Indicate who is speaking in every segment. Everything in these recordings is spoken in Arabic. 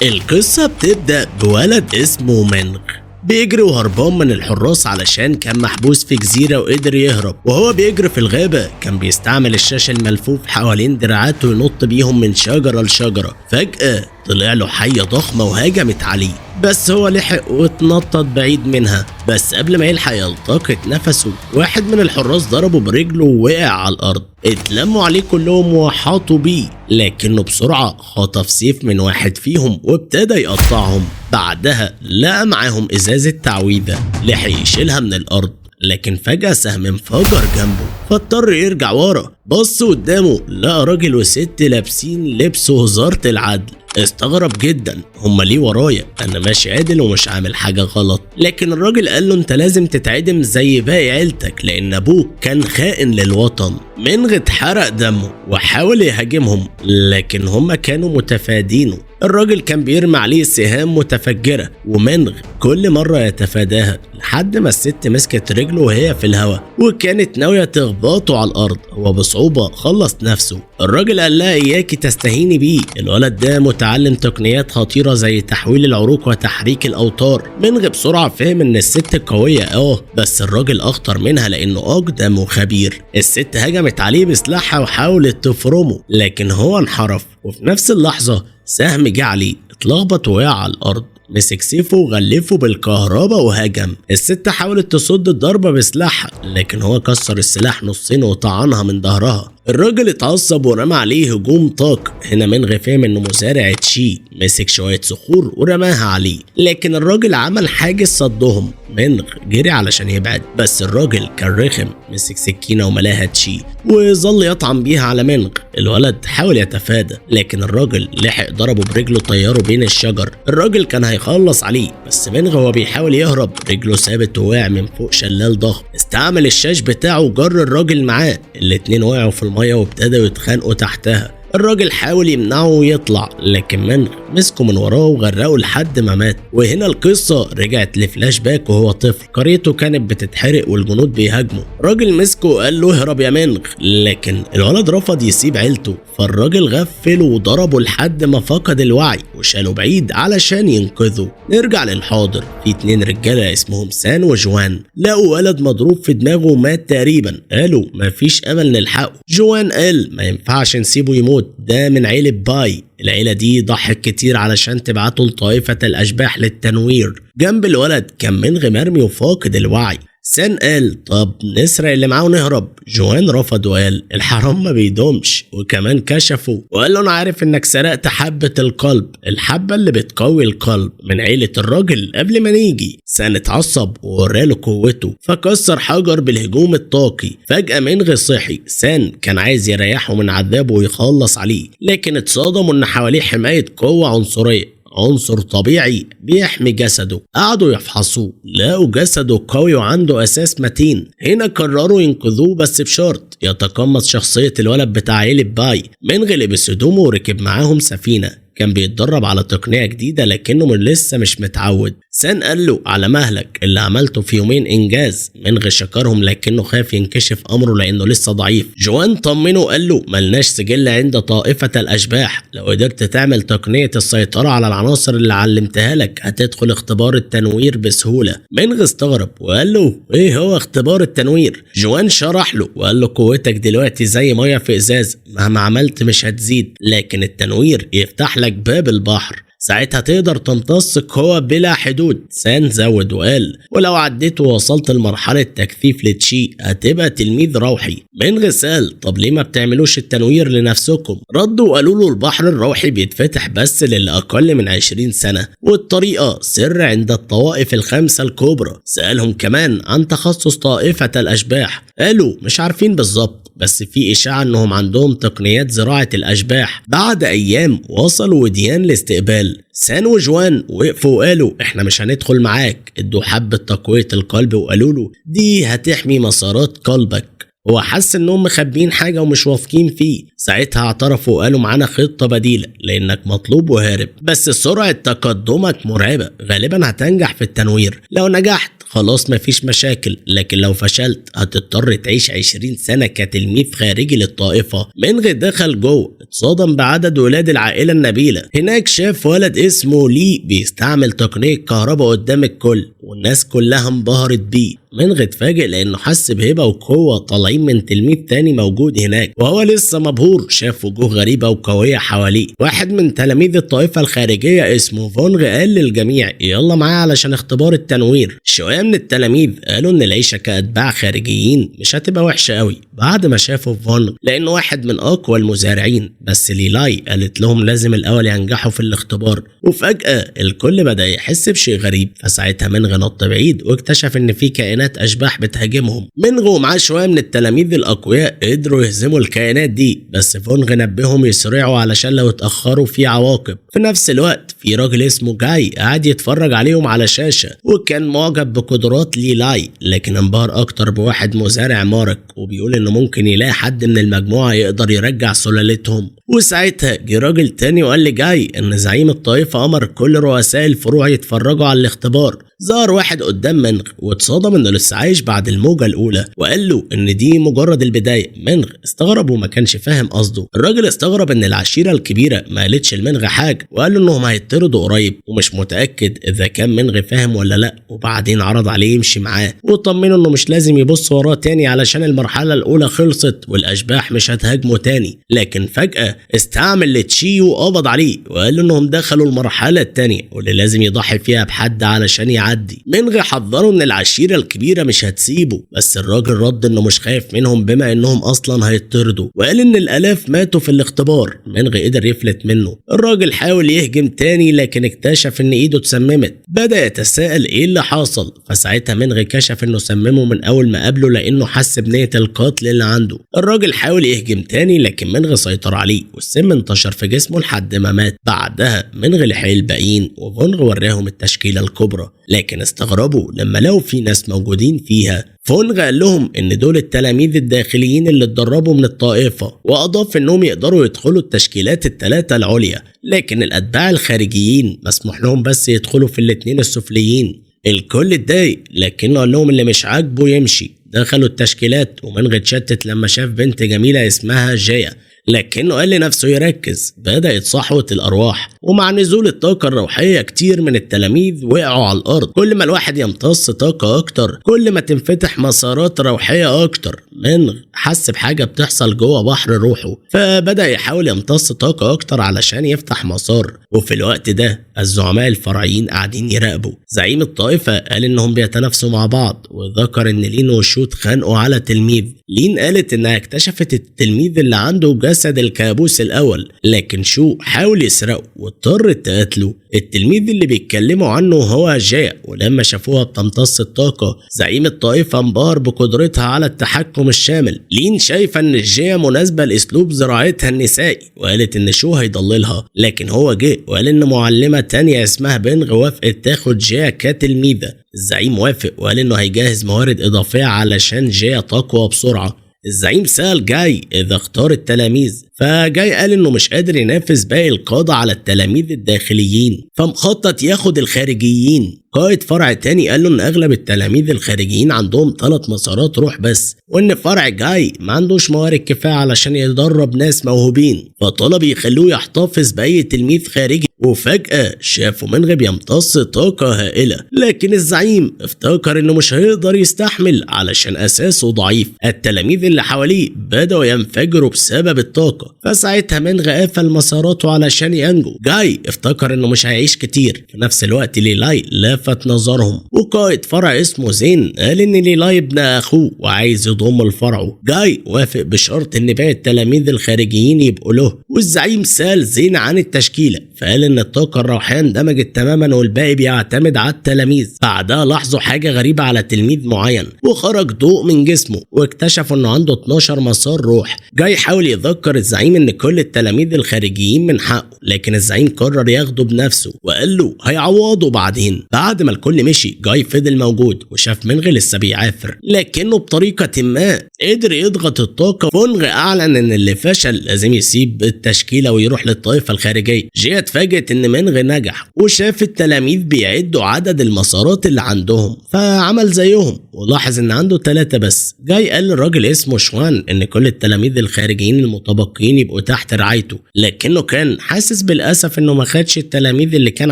Speaker 1: القصة بتبدأ بولد اسمه منغ بيجري وهربان من الحراس علشان كان محبوس في جزيرة وقدر يهرب. وهو بيجري في الغابة كان بيستعمل الشاش الملفوف حوالين دراعاته ينط بيهم من شجرة لشجرة. فجأة طلع له حية ضخمة وهجمت عليه، بس هو لحق واتنطط بعيد منها. بس قبل ما يلحق يلتقط نفسه واحد من الحراس ضربه برجله ووقع على الأرض. اتلموا عليه كلهم وحاطوا بيه، لكنه بسرعة خطف سيف من واحد فيهم وابتدى يقطعهم. بعدها لقى معاهم ازازة تعويذة لحق يشيلها من الأرض، لكن فجأة سهم انفجر جنبه فاضطر يرجع ورا. بص قدامه لقى راجل وست لابسين لبس وزارة العدل. استغرب جدا، هما ليه ورايا؟ انا ماشي عادل ومش عامل حاجة غلط. لكن الراجل قال له انت لازم تتعدم زي باقي عيلتك لان ابوك كان خائن للوطن. منغ اتحرق دمه وحاول يهاجمهم، لكن هما كانوا متفادينه. الراجل كان بيرمي عليه سهام متفجرة ومنغ كل مرة يتفاداها لحد ما الست مسكت رجله وهي في الهواء وكانت ناوية تخبطه على الأرض. هو بصعوبة خلص نفسه. الراجل قال لها إياكي تستهيني بيه، الولد ده متعلم تقنيات خطيرة زي تحويل العروق وتحريك الأوتار. منغ بسرعة فهم إن الست قوية بس الراجل أخطر منها لأنه أقدم وخبير. الست هجمت عليه بسلاحها وحاولت تفرمه، لكن هو انحرف. وفي نفس اللحظة سهم جه عليه، اتلخبط ووقع على الأرض. مسك سيفه وغلفه بالكهرباء وهجم. الست حاولت تصد الضربة بسلاحها، لكن هو كسر السلاح نصين وطعنها من ظهرها. الراجل اتعصب ورمى عليه هجوم طاق. هنا منغ فهم انه مزارع تشي، مسك شوية صخور ورماها عليه، لكن الراجل عمل حاجز صدهم. منغ جري علشان يبعد، بس الراجل كان رخم، مسك سكينة وملاها تشي وظل يطعن بيها على منغ. الولد حاول يتفادى، لكن الراجل لحق ضربه برجله طيره بين الشجر. الراجل كان هيخلص عليه، بس منغ وهو بيحاول يهرب رجله ثابت ووقع من فوق شلال ضخم. استعمل الشاش بتاعه وجر الراجل معاه. الاتنين وقعوا في المية وابتدوا يتخانقوا تحتها. الراجل حاول يمنعه ويطلع، لكن منغ مسكه من وراه وغرقه لحد ما مات. وهنا القصة رجعت لفلاش باك وهو طفل، قريته كانت بتتحرق والجنود بيهاجموا. الراجل مسكه وقال له اهرب يا منغ، لكن الولد رفض يسيب عيلته. فالراجل غفله وضربه لحد ما فقد الوعي وشاله بعيد علشان ينقذه. نرجع للحاضر. في اتنين رجاله اسمهم سان وجوان لقوا ولد مضروب في دماغه ومات تقريبا. قالوا مفيش امل نلحقه. جوان قال ما ينفعش نسيبه يموت، ده من عيلة باي. العيلة دي ضحت كتير علشان تبعته لطائفة الأشباح للتنوير. جنب الولد كان منغ مرمي وفاقد الوعي. سان قال طب نسرق اللي معاه ونهرب. جوان رفض وقال الحرام ما بيدومش، وكمان كشفه وقال له انا عارف انك سرقت حبة القلب، الحبة اللي بتقوي القلب، من عيلة الراجل قبل ما نيجي. سان اتعصب ووراله قوته فكسر حجر بالهجوم الطاقي. فجأة منغ صحي. سان كان عايز يريحه من عذابه ويخلص عليه، لكن اتصدموا ان حواليه حماية قوة عنصرية، عنصر طبيعي بيحمي جسده. قعدوا يفحصوه لقوا جسده قوي وعنده اساس متين. هنا قرروا ينقذوه بس بشرط يتقمص شخصية الولد بتاع عيلة باي. منغ لبس هدومه وركب معاهم سفينة. كان بيتدرب على تقنية جديدة لكنه لسه مش متعود. سان قال له على مهلك، اللي عملته في يومين انجاز. منغ شكرهم لكنه خاف ينكشف امره لانه لسه ضعيف. جوان طمنه وقال له ملناش سجل عند طائفة الاشباح، لو قدرت تعمل تقنية السيطرة على العناصر اللي علمتها لك هتدخل اختبار التنوير بسهولة. منغ استغرب وقال له ايه هو اختبار التنوير؟ جوان شرح له وقال له قوتك دلوقتي زي مية في ازاز، مهما عملت مش هتزيد، لكن التنوير يفتح لك باب البحر، ساعتها تقدر تمتص قوة بلا حدود. سان زود وقال ولو عديت ووصلت لمرحلة تكثيف لتشي هتبقى تلميذ روحي. منغ سأل طب ليه ما بتعملوش التنوير لنفسكم؟ ردوا وقالوا له البحر الروحي بيتفتح بس للي أقل من 20 سنة، والطريقة سر عند الطوائف الخمسة الكبرى. سألهم كمان عن تخصص طائفة الأشباح، قالوا مش عارفين بالظبط، بس في إشاعة انهم عندهم تقنيات زراعة الأشباح. بعد أيام وصلوا وديان لاستقبال. سان وجوان وقفوا وقالوا احنا مش هندخل معاك. ادوا حبة تقوية القلب وقالوا له دي هتحمي مسارات قلبك. هو حس انهم مخبيين حاجة ومش واثقين فيه. ساعتها اعترفوا وقالوا معانا خطة بديلة لانك مطلوب وهارب، بس سرعة تقدمك مرعبة، غالبا هتنجح في التنوير. لو نجحت خلاص مفيش مشاكل، لكن لو فشلت هتضطر تعيش 20 سنة كتلميذ خارجي للطائفة. منغ دخل جوه، اتصدم بعدد ولاد العائلة النبيلة. هناك شاف ولد اسمه لي بيستعمل تقنية كهرباء قدام الكل، والناس كلها انبهرت بيه. منغ اتفاجئ لانه حس بهبة وقوة طالعين من تلميذ تاني موجود هناك، وهو لسه مبهور. شاف وجوه غريبة وقوية حواليه. واحد من تلاميذ الطائفة الخارجية اسمه فونغ قال للجميع يلا معايا علشان اختبار التنوير. شوية من التلاميذ قالوا ان العيشة كأتباع خارجيين مش هتبقى وحشة قوي بعد ما شافوا فونغ، لانه واحد من اقوى المزارعين. بس ليلاي قالت لهم لازم الاول ينجحوا في الاختبار. وفجأة الكل بدأ يحس بشيء غريب، فساعتها منغ نط بعيد واكتشف ان في كائنات اشباح بتهاجمهم. منغ ومعاه شويه من التلاميذ الاقوياء قدروا يهزموا الكائنات دي، بس فونغ نبههم يسرعوا علشان لو اتاخروا في عواقب. في نفس الوقت في راجل اسمه جاي قاعد يتفرج عليهم على شاشه، وكان معجب بقدرات ليلاي، لكن انبهر اكتر بواحد مزارع مارك وبيقول انه ممكن يلاقي حد من المجموعه يقدر يرجع سلالتهم. وساعتها جه راجل تاني وقال لجاي ان زعيم الطائفه امر كل رؤساء الفروع يتفرجوا على الاختبار. ظهر واحد قدام منغ واتصدم انه لسه عايش بعد الموجه الاولى، وقال له ان دي مجرد البدايه. منغ استغرب وما كانش فاهم قصده. الراجل استغرب ان العشيره الكبيره ما قالتش لمنغ حاجه، وقال له انهم هيطردوا قريب ومش متاكد اذا كان منغ فاهم ولا لا. وبعدين عرض عليه يمشي معاه وطمنه انه مش لازم يبص وراه تاني علشان المرحله الاولى خلصت والاشباح مش هتهاجمه تاني. لكن فجاه استعمل لتشيو وقبض عليه وقال له انهم دخلوا المرحله التانيه واللي لازم يضحي فيها بحد علشان يعدي. منغ حذره ان العشيره الكبيره مش هتسيبه، بس الراجل رد انه مش خايف منهم بما انهم اصلا هيطردوا، وقال ان الالاف ماتوا في الاختبار. منغ قدر يفلت منه. الراجل حاول يهجم تاني لكن اكتشف ان ايده اتسممت. بدا يتساءل ايه اللي حصل، فساعتها منغ كشف انه سممه من اول ما قابله لانه حس بنيه القتل اللي عنده. الراجل حاول يهجم تاني لكن منغ سيطر عليه والسم انتشر في جسمه لحد ما مات. بعدها منغ لحق الباقيين وفونغ وراهم التشكيله الكبرى، لكن استغربوا لما لقوا في ناس موجودين فيها. فونغ قال لهم ان دول التلاميذ الداخليين اللي اتدربوا من الطائفه، واضاف انهم يقدروا يدخلوا التشكيلات الثلاثه العليا، لكن الاتباع الخارجيين مسموح لهم بس يدخلوا في الاثنين السفليين. الكل اتضايق لكنه قال لهم اللي مش عاجبه يمشي. دخلوا التشكيلات ومنغ اتشتت لما شاف بنت جميله اسمها جايا، لكنه قال لنفسه يركز. بدأت صحوة الأرواح، ومع نزول الطاقة الروحية كتير من التلاميذ وقعوا على الأرض. كل ما الواحد يمتص طاقة أكتر كل ما تنفتح مسارات روحية أكتر. منغ حس بحاجة بتحصل جوه بحر روحه، فبدأ يحاول يمتص طاقة أكتر علشان يفتح مسار. وفي الوقت ده الزعماء الفرعيين قاعدين يراقبوا. زعيم الطائفة قال إنهم بيتنافسوا مع بعض، وذكر إن لين وشو اتخانقوا على تلميذ. لين قالت إنها اكتشفت التلميذ اللي عنده جسد الكابوس الأول، لكن شو حاول يسرقه واضطرت تقتله. التلميذ اللي بيتكلموا عنه هو جايا، ولما شافوها بتمتص الطاقة زعيم الطائفة انبهر بقدرتها على التحكم الشامل. لين شايفة ان جايا مناسبة لاسلوب زراعتها النسائي، وقالت ان شو هيضللها، لكن هو جه وقال ان معلمة تانية اسمها بنغ وافقت تاخد جايا كتلميذة. الزعيم وافق وقال انه هيجهز موارد اضافية علشان جايا تقوى بسرعة. الزعيم سأل جاي إذا اختار التلاميذ، فجاي قال إنه مش قادر ينافس باقي القادة على التلاميذ الداخليين، فمخطط ياخد الخارجيين. قائد فرع تاني قال له إن أغلب التلاميذ الخارجيين عندهم 3 مسارات روح بس، وإن فرع جاي ما عندوش موارد كفاية علشان يدرب ناس موهوبين، فطلب يخلوه يحتفظ بأي تلميذ خارجي. وفجأة شافوا منغ بيمتص طاقة هائلة، لكن الزعيم افتكر إنه مش هيقدر يستحمل علشان أساسه ضعيف. التلاميذ اللي حواليه بدأوا ينفجروا بسبب الطاقة، فساعتها منغ قفل مساراته علشان ينجو. جاي افتكر إنه مش هيعيش كتير. في نفس الوقت ليلاي لفت نظرهم، وقائد فرع اسمه زين قال إن ليلاي ابن أخوه وعايز يضم لفرعه. جاي وافق بشرط إن باقي التلاميذ الخارجيين يبقوا له، والزعيم سأل زين عن التشكيلة، فقال إن الطاقة الروحية اندمجت تماما والباقي بيعتمد على التلاميذ. بعدها لاحظوا حاجة غريبة على تلميذ معين، وخرج ضوء من جسمه واكتشفوا إنه عنده 12 مسار روح. جاي حاول يذكر الزعيم الزعيم ان كل التلاميذ الخارجيين من حقه، لكن الزعيم قرر ياخده بنفسه وقال له هيعوضه بعدين. بعد ما الكل مشي جاي فضل موجود وشاف منغ لسه بيعافر، لكنه بطريقة ما قدر يضغط الطاقة. فونغ اعلن ان اللي فشل لازم يسيب التشكيلة ويروح للطائفة الخارجية. جي اتفاجئت ان منغ نجح وشاف التلاميذ بيعدوا عدد المسارات اللي عندهم، فعمل زيهم ولاحظ ان عنده 3 بس. جاي قال للراجل اسمه شوان ان كل التلاميذ الخارجيين المتبقيين يبقوا تحت رعايته، لكنه كان حاسس بالاسف انه ما خدش التلاميذ اللي كان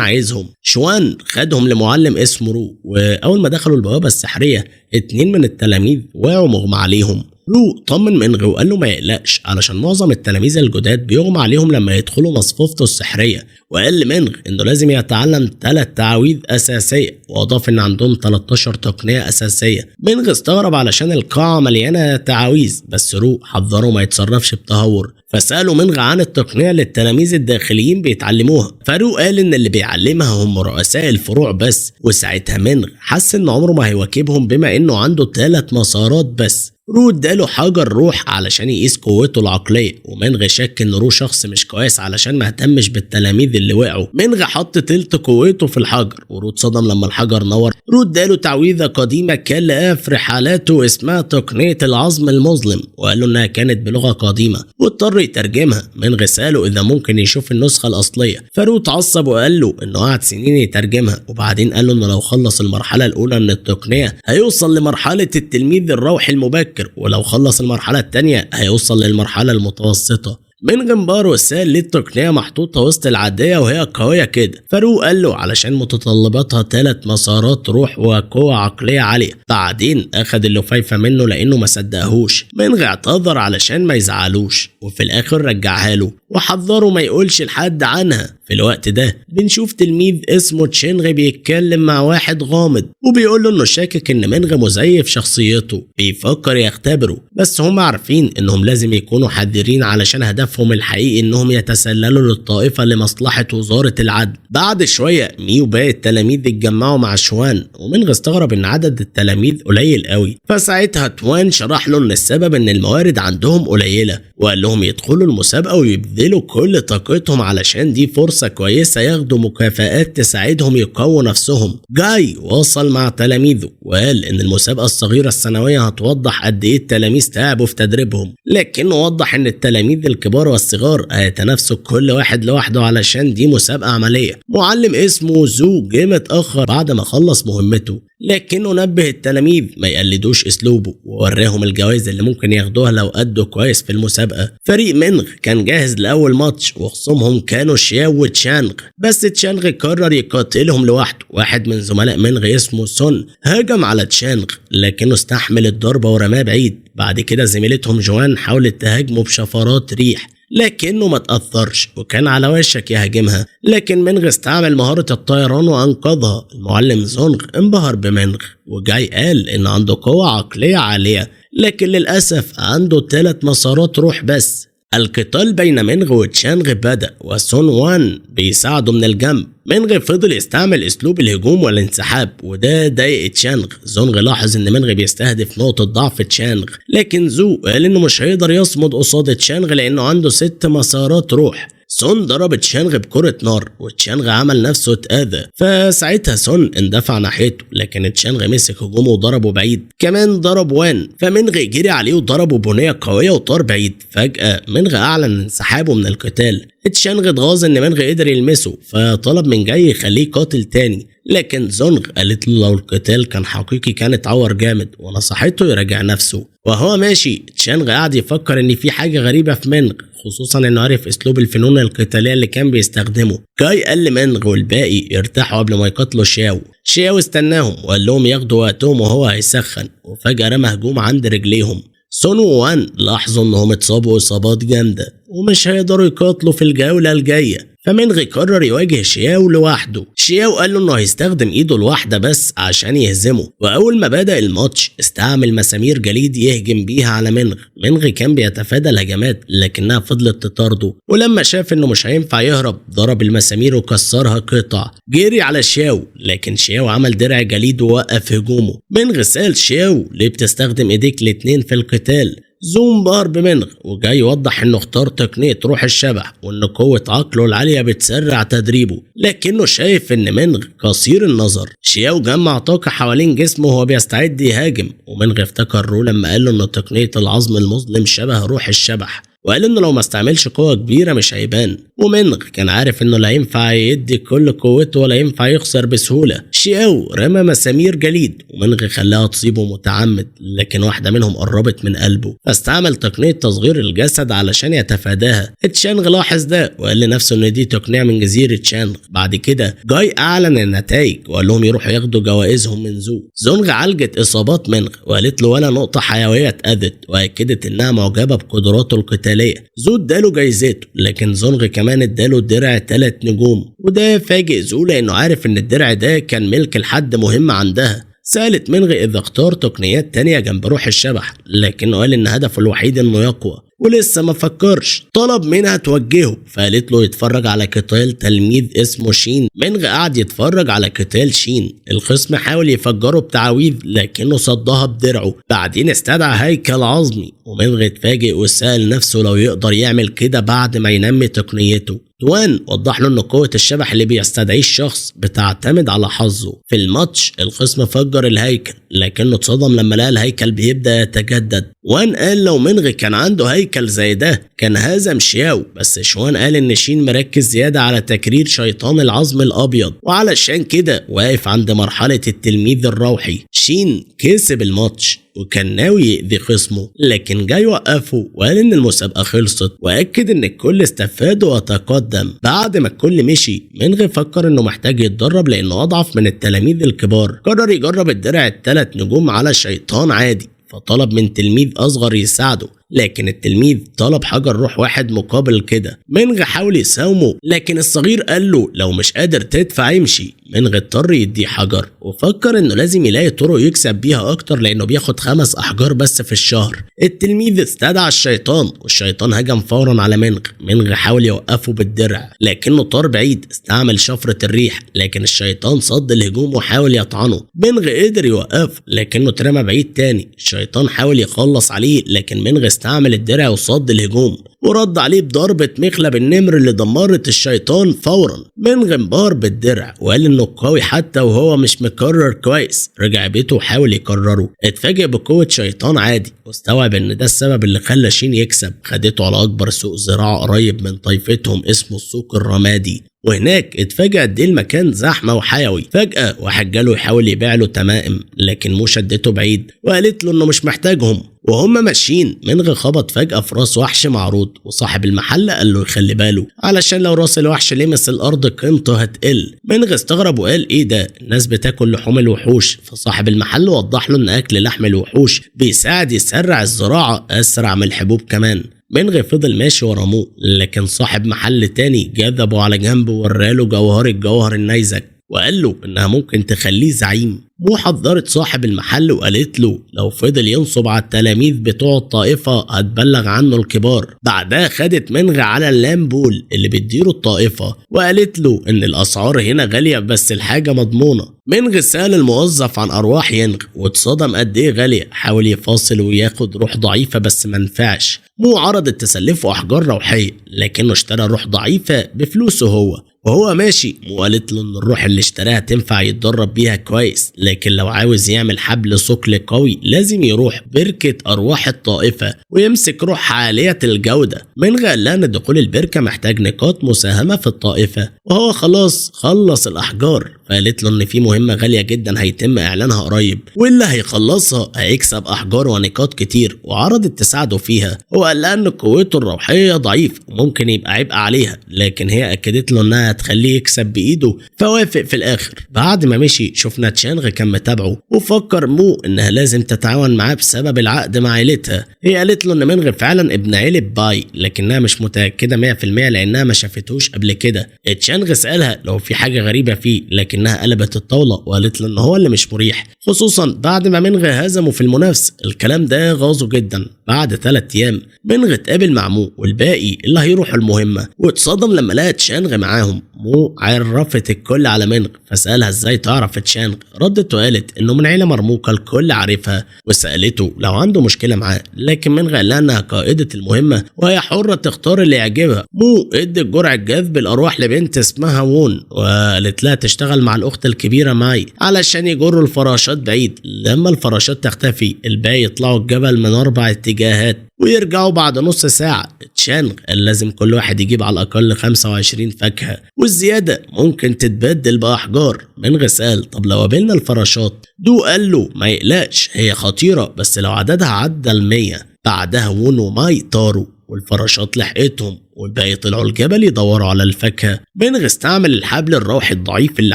Speaker 1: عايزهم. شوان خدهم لمعلم اسمه رو، واول ما دخلوا البوابة السحرية 2 من التلاميذ وقعوا مغمى عليهم. رو طمن منغ وقال له ما يقلقش علشان معظم التلاميذ الجداد بيغمى عليهم لما يدخلوا مصفوفته السحرية، وقال لمنغ انه لازم يتعلم 3 تعاويذ اساسية، واضاف ان عندهم 13 تقنية اساسية. منغ استغرب علشان القاعة مليانة تعاويذ، بس رو حذره ما يتصرفش بتهور، فسألوا منغ عن التقنية اللي التلاميذ الداخليين بيتعلموها. فارو قال ان اللي بيعلمها هم رؤساء الفروع بس، وساعتها منغ حس ان عمره ما هيواكبهم بما انه عنده 3 مسارات بس. رو اداله حجر روح علشان يقيس قوته العقليه، ومنغ شك ان رو شخص مش كويس علشان ما اهتمش بالتلاميذ اللي وقعوا. منغ حط تلت قوته في الحجر، ورو اتصدم لما الحجر نور. رو اداله تعويذه قديمه كان لقاها في رحلاته اسمها تقنيه العظم المظلم، وقال له انها كانت بلغه قديمه واضطر يترجمها. منغ ساله اذا ممكن يشوف النسخه الاصليه، فرو اتعصب وقال له انه قعد سنين يترجمها، وبعدين قال له انه لو خلص المرحله الاولى من التقنيه هيوصل لمرحله التلميذ الروحي المبكر، ولو خلص المرحلة التانية هيوصل للمرحلة المتوسطة. من جنبار وسال ليه التقنية محطوطة وسط العادية وهي قوية كده؟ فاروق قال له علشان متطلباتها 3 مسارات روح وقوة عقلية عالية. بعدين اخد اللفايفة منه لانه ما صدقهوش. منغ اعتذر علشان ما يزعلوش، وفي الاخر رجعها له وحذره ما يقولش لحد عنها. في الوقت ده بنشوف تلميذ اسمه تشينغ بيتكلم مع واحد غامض وبيقول له انه شاكك ان منغ مزيف شخصيته، بيفكر يختبره، بس هم عارفين انهم لازم يكونوا حذرين علشان هدفهم الحقيقي انهم يتسللوا للطائفة لمصلحة وزارة العدل. بعد شوية ميو وباقي التلاميذ اتجمعوا مع شوان، ومنغ استغرب ان عدد التلاميذ قليل قوي، فساعتها توان شرح له ان السبب ان الموارد عندهم قليلة، وقال لهم يدخلوا المسابقة ويبذلوا كل طاقتهم علشان دي فرصة كويسة ياخدوا مكافآت تساعدهم يقووا نفسهم. جاي وصل مع تلاميذه وقال ان المسابقة الصغيرة السنوية هتوضح قد ايه التلاميذ تعبوا في تدريبهم، لكنه وضح ان التلاميذ الكبار والصغار هيتنافسوا كل واحد لوحده علشان دي مسابقة عملية. معلم اسمه زو جه متأخر بعد ما خلص مهمته، لكنه نبه التلاميذ ما يقلدوش اسلوبه ووراهم الجوائز اللي ممكن ياخدوها لو أدوا كويس في المسابقة. فريق منغ كان جاهز لأول ماتش وخصومهم كانوا شياو وتشانغ، بس تشانغ قرر يقاتلهم لوحده. واحد من زملاء منغ اسمه سون هجم على تشانغ لكنه استحمل الضربة ورماه بعيد. بعد كده زميلتهم جوان حاولت تهاجمه بشفرات ريح لكنه ما تأثرش وكان على وشك يهاجمها، لكن منغ استعمل مهارة الطيران وأنقذها. المعلم زونغ انبهر بمنغ وجاي قال إن عنده قوة عقلية عالية، لكن للأسف عنده 3 مسارات روح بس. القتال بين منغ وتشانغ بدأ وسون وان بيساعده من الجنب. منغ فضل يستعمل اسلوب الهجوم والانسحاب وده ضايق تشانغ. زونغ لاحظ ان منغ بيستهدف نقطة ضعف تشانغ، لكن زو قال انه مش هيقدر يصمد قصاد تشانغ لانه عنده 6 مسارات روح. سون ضرب تشانغ بكرة نار وتشانغ عمل نفسه اتأذى، فساعتها سون اندفع ناحيته لكن تشانغ مسك هجومه وضربه بعيد. كمان ضرب وان، فمنغ جري عليه وضربه بنية قوية وطار بعيد. فجأة منغ أعلن انسحابه من القتال. تشانغ اتغاظ ان منغ قدر يلمسه فطلب من جاي يخليه قاتل تاني، لكن زونغ قالت له لو القتال كان حقيقي كان اتعور جامد ونصحته يراجع نفسه. وهو ماشي تشانغ قاعد يفكر ان في حاجة غريبة في منغ، خصوصا انه عارف اسلوب الفنون القتالية اللي كان بيستخدمه. جاي قال لمنغ والباقي يرتاحوا قبل ما يقاتلوا شياو. شياو استناهم وقال لهم ياخدوا وقتهم وهو هيسخن، وفجأة رمى هجوم عند رجليهم. سون ووان لاحظوا انهم اتصابوا اصابات جامدة ومش هيقدروا يقاتلوا في الجولة الجاية، فمنغ قرر يواجه شياو لوحده. شياو قال له انه هيستخدم ايده الواحدة بس عشان يهزمه، واول ما بدأ الماتش استعمل مسامير جليد يهجم بيها على منغ. منغ كان بيتفادى الهجمات لكنها فضلت تطارده، ولما شاف انه مش هينفع يهرب ضرب المسامير وكسرها قطع. جري على شياو لكن شياو عمل درع جليد ووقف هجومه. منغ سأل شياو ليه بتستخدم ايديك الاتنين في القتال؟ زو انبهر بمنغ وجاي يوضح انه اختار تقنية روح الشبح وان قوة عقله العالية بتسرع تدريبه، لكنه شايف ان منغ قصير النظر. شياو جمع طاقة حوالين جسمه وهو بيستعد يهاجم، ومنغ افتكر رو لما قال له ان تقنية العظم المظلم شبه روح الشبح، وقال انه لو ما استعملش قوة كبيرة مش هيبان. ومنغ كان عارف انه لا ينفع يدي كل قوته ولا ينفع يخسر بسهولة. شياو رمى مسامير جليد ومنغ خلاها تصيبه متعمد، لكن واحدة منهم قربت من قلبه فاستعمل تقنية تصغير الجسد علشان يتفاداها. تشانغ لاحظ ده وقال لنفسه ان دي تقنية من جزيرة شانغ. بعد كده جاي اعلن النتائج وقال لهم يروحوا ياخدوا جوائزهم من زو. زونغ عالجت اصابات منغ وقالت له ولا نقطة حيوية اتأذت، واكدت انها معجبة بقدراته القتالية. زو اداله جايزته، لكن زونغ كمان اداله درع 3 نجوم، وده فاجئ زو لانه عارف ان الدرع ده كان ملك لحد مهم عندها. سألت منغ إذا اختار تقنيات تانية جنب روح الشبح، لكنه قال إن هدفه الوحيد إنه يقوى ولسه ما فكرش. طلب منها توجهه فقالت له يتفرج على قتال تلميذ اسمه شين. منغ قعد يتفرج على قتال شين. الخصم حاول يفجره بتعويذ لكنه صدها بدرعه. بعدين استدعى هيكل عظمي، ومنغ اتفاجئ وسأل نفسه لو يقدر يعمل كده بعد ما ينمي تقنيته. توان وضح له ان قوة الشبح اللي بيستدعيه الشخص بتعتمد على حظه. في الماتش الخصم فجر الهيكل لكنه اتصدم لما لقى الهيكل بيبدأ يتجدد. وان قال لو منغ كان عنده هيكل زي ده كان هزم شياو، بس شوان قال ان شين مركز زيادة على تكرير شيطان العظم الابيض، وعلشان كده واقف عند مرحلة التلميذ الروحي. شين كسب الماتش وكان ناوي يأذي خصمه، لكن جاي وقفه وقال ان المسابقة خلصت، واكد ان الكل استفاد وتقدم. بعد ما الكل مشي منغ فكر انه محتاج يتدرب لانه اضعف من التلاميذ الكبار. قرر يجرب الدرع 3 نجوم على شيطان عادي، فطلب من تلميذ اصغر يساعده، لكن التلميذ طلب حجر روح واحد مقابل كده. منغ حاول يساومه لكن الصغير قال له لو مش قادر تدفع يمشي. منغ اضطر يديه حجر وفكر انه لازم يلاقي طرق يكسب بيها اكتر لانه بياخد 5 احجار بس في الشهر. التلميذ استدعى الشيطان والشيطان هجم فورا على منغ. منغ حاول يوقفه بالدرع لكنه طار بعيد، استعمل شفرة الريح لكن الشيطان صد الهجوم وحاول يطعنه. منغ قدر يوقفه لكنه اترمى بعيد تاني. الشيطان حاول يخلص عليه لكن منغ استعمل الدرع وصد الهجوم ورد عليه بضربة مخلب النمر اللي دمرت الشيطان فورا. منغ انبهر بالدرع وقال انه قوي حتى وهو مش مكرر كويس. رجع بيته وحاول يكرره، اتفاجئ بقوة شيطان عادي واستوعب ان ده السبب اللي خلى شين يكسب. خدته على اكبر سوق زراعة قريب من طائفتهم اسمه السوق الرمادي، وهناك اتفاجأ قد ايه المكان زحمه وحيوي. فجأة واحد جاله يحاول يبيع له تمائم لكن مو شدته بعيد وقالت له انه مش محتاجهم. وهم ماشيين منغ خبط فجأة في راس وحش معروض، وصاحب المحل قال له يخلي باله علشان لو راس الوحش لمس الارض قيمته هتقل. منغ استغرب وقال ايه ده، الناس بتاكل لحوم الوحوش. فصاحب المحل وضح له ان اكل لحم الوحوش بيساعد يسرع الزراعة اسرع من الحبوب كمان. منغ فضل ماشي ورا لكن صاحب محل تاني جذبه على جنب ووراله جوهرة جوهر النيزك وقال له انها ممكن تخليه زعيم. مو حذرت صاحب المحل وقالت له لو فضل ينصب على التلاميذ بتوع الطائفة هتبلغ عنه الكبار. بعدها خدت منغ على اللامبول اللي بتديره الطائفة وقالت له ان الاسعار هنا غالية بس الحاجة مضمونة. منغ سأل الموظف عن ارواح ينغ واتصدم قد ايه غالية. حاول يفاصل وياخد روح ضعيفة بس منفعش. مو عرضت تسلفه احجار روحية لكنه اشترى روح ضعيفة بفلوسه هو. وهو ماشي مو قالت له ان الروح اللي اشتراها تنفع يتدرب بيها كويس، لكن لو عاوز يعمل حبل ثقل قوي لازم يروح بركة ارواح الطائفة ويمسك روح عالية الجودة. منغ قال لها ان دخول البركة محتاج نقاط مساهمة في الطائفة، وهو خلاص خلص الاحجار. فقالت له ان في مهمة غالية جدا هيتم اعلانها قريب واللي هيخلصها هيكسب احجار ونقاط كتير، وعرضت تساعده فيها. هو قال لها ان قوته الروحية ضعيف وممكن يبقى عبء عليها، لكن هي اكدت له انها هتخليه يكسب بايده فوافق في الاخر. بعد ما مشي شفنا تشانغ كان متابعه وفكر مو انها لازم تتعاون معاه بسبب العقد مع عيلتها. هي قالت له ان منغ فعلا ابن عيلة باي لكنها مش متأكدة 100% لانها ما شافتوش قبل كده. تشانغ تشانغ سألها لو في حاجة غريبة فيه، لكنها قلبت الطاولة وقالت له ان هو اللي مش مريح، خصوصا بعد ما منغ هزمه في المنافسة. الكلام ده غاظه جدا. بعد 3 ايام منغ اتقابل مع مو والباقي اللي هيروحوا المهمة، واتصدم لما لقى تشانغ معاهم. مو عرفت الكل على منغ، فسألها ازاي تعرف تشانغ. ردت وقالت انه من عيلة مرموقة الكل عارفها، وسألته لو عنده مشكلة معاه، لكن منغ قال لها انها قائدة المهمة وهي حرة تختار اللي يعجبها. مو ادت جرعة جذب الارواح لبنت اسمها وون، وقالت لها تشتغل مع الاخت الكبيرة ماي علشان يجروا الفراشات بعيد. لما الفراشات تختفي الباقي يطلعوا الجبل من 4 اتجاهات ويرجعوا بعد نص ساعة. تشانغ قال لازم كل واحد يجيب على الأقل 25 فاكهة، والزيادة ممكن تتبدل بأحجار. منغ سأل طب لو قابلنا الفراشات؟ دو قال له ما يقلقش، هي خطيرة بس لو عددها عدى 100. بعدها وون وماي طاروا والفراشات لحقتهم، والباقي طلعوا الجبل يدوروا على الفاكهة. منغ استعمل الحبل الروحي الضعيف اللي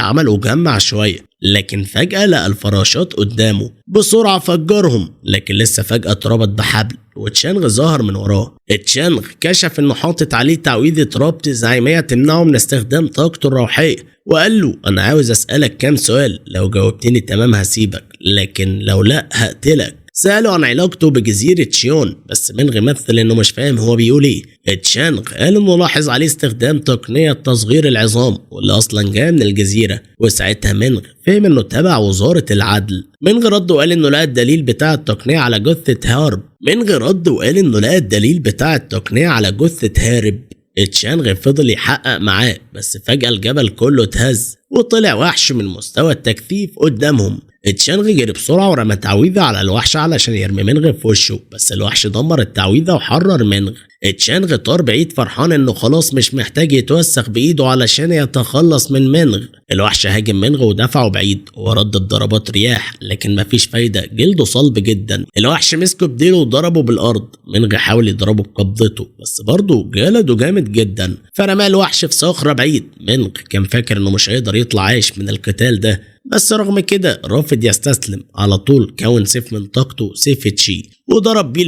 Speaker 1: عمله وجمع شوية، لكن فجأة لقى الفراشات قدامه. بسرعة فجرهم، لكن لسه فجأة اتربط بحبل وتشانغ ظهر من وراه. تشانغ كشف انه حاطط عليه تعويذة ربط زعيمية تمنعه من استخدام طاقته الروحية، وقال له انا عاوز اسألك كام سؤال، لو جاوبتني تمام هسيبك، لكن لو لا هقتلك. سأله عن علاقته بجزيرة شيون، بس منغ مثل انه مش فاهم هو بيقول ايه. تشانغ قال انه لاحظ عليه استخدام تقنية تصغير العظام واللي اصلا جاية من الجزيرة، وساعتها منغ فهم انه تبع وزارة العدل. منغ رد وقال انه لقى الدليل بتاع التقنية على جثة هارب. تشانغ فضل يحقق معاه، بس فجأة الجبل كله اتهز وطلع وحش من مستوى التكثيف قدامهم. تشانغ جري بسرعة ورمى تعويذة على الوحش علشان يرمي منغ في وشه، بس الوحش دمر التعويذة وحرر منغ. تشانغ طار بعيد فرحان انه خلاص مش محتاج يتوسخ بايده علشان يتخلص من منغ. الوحش هاجم منغ ودفعه بعيد ورد بضربات رياح، لكن مفيش فايدة، جلده صلب جدا. الوحش مسكه بديله وضربه بالارض. منغ حاول يضربه بقبضته بس برضه جلده جامد جدا، فرماه الوحش في صخرة بعيد. منغ كان فاكر انه مش هيقدر يطلع عايش من القتال ده، بس رغم كده رافض يستسلم. على طول كون سيف من طاقته، سيف تشي، وضرب بيه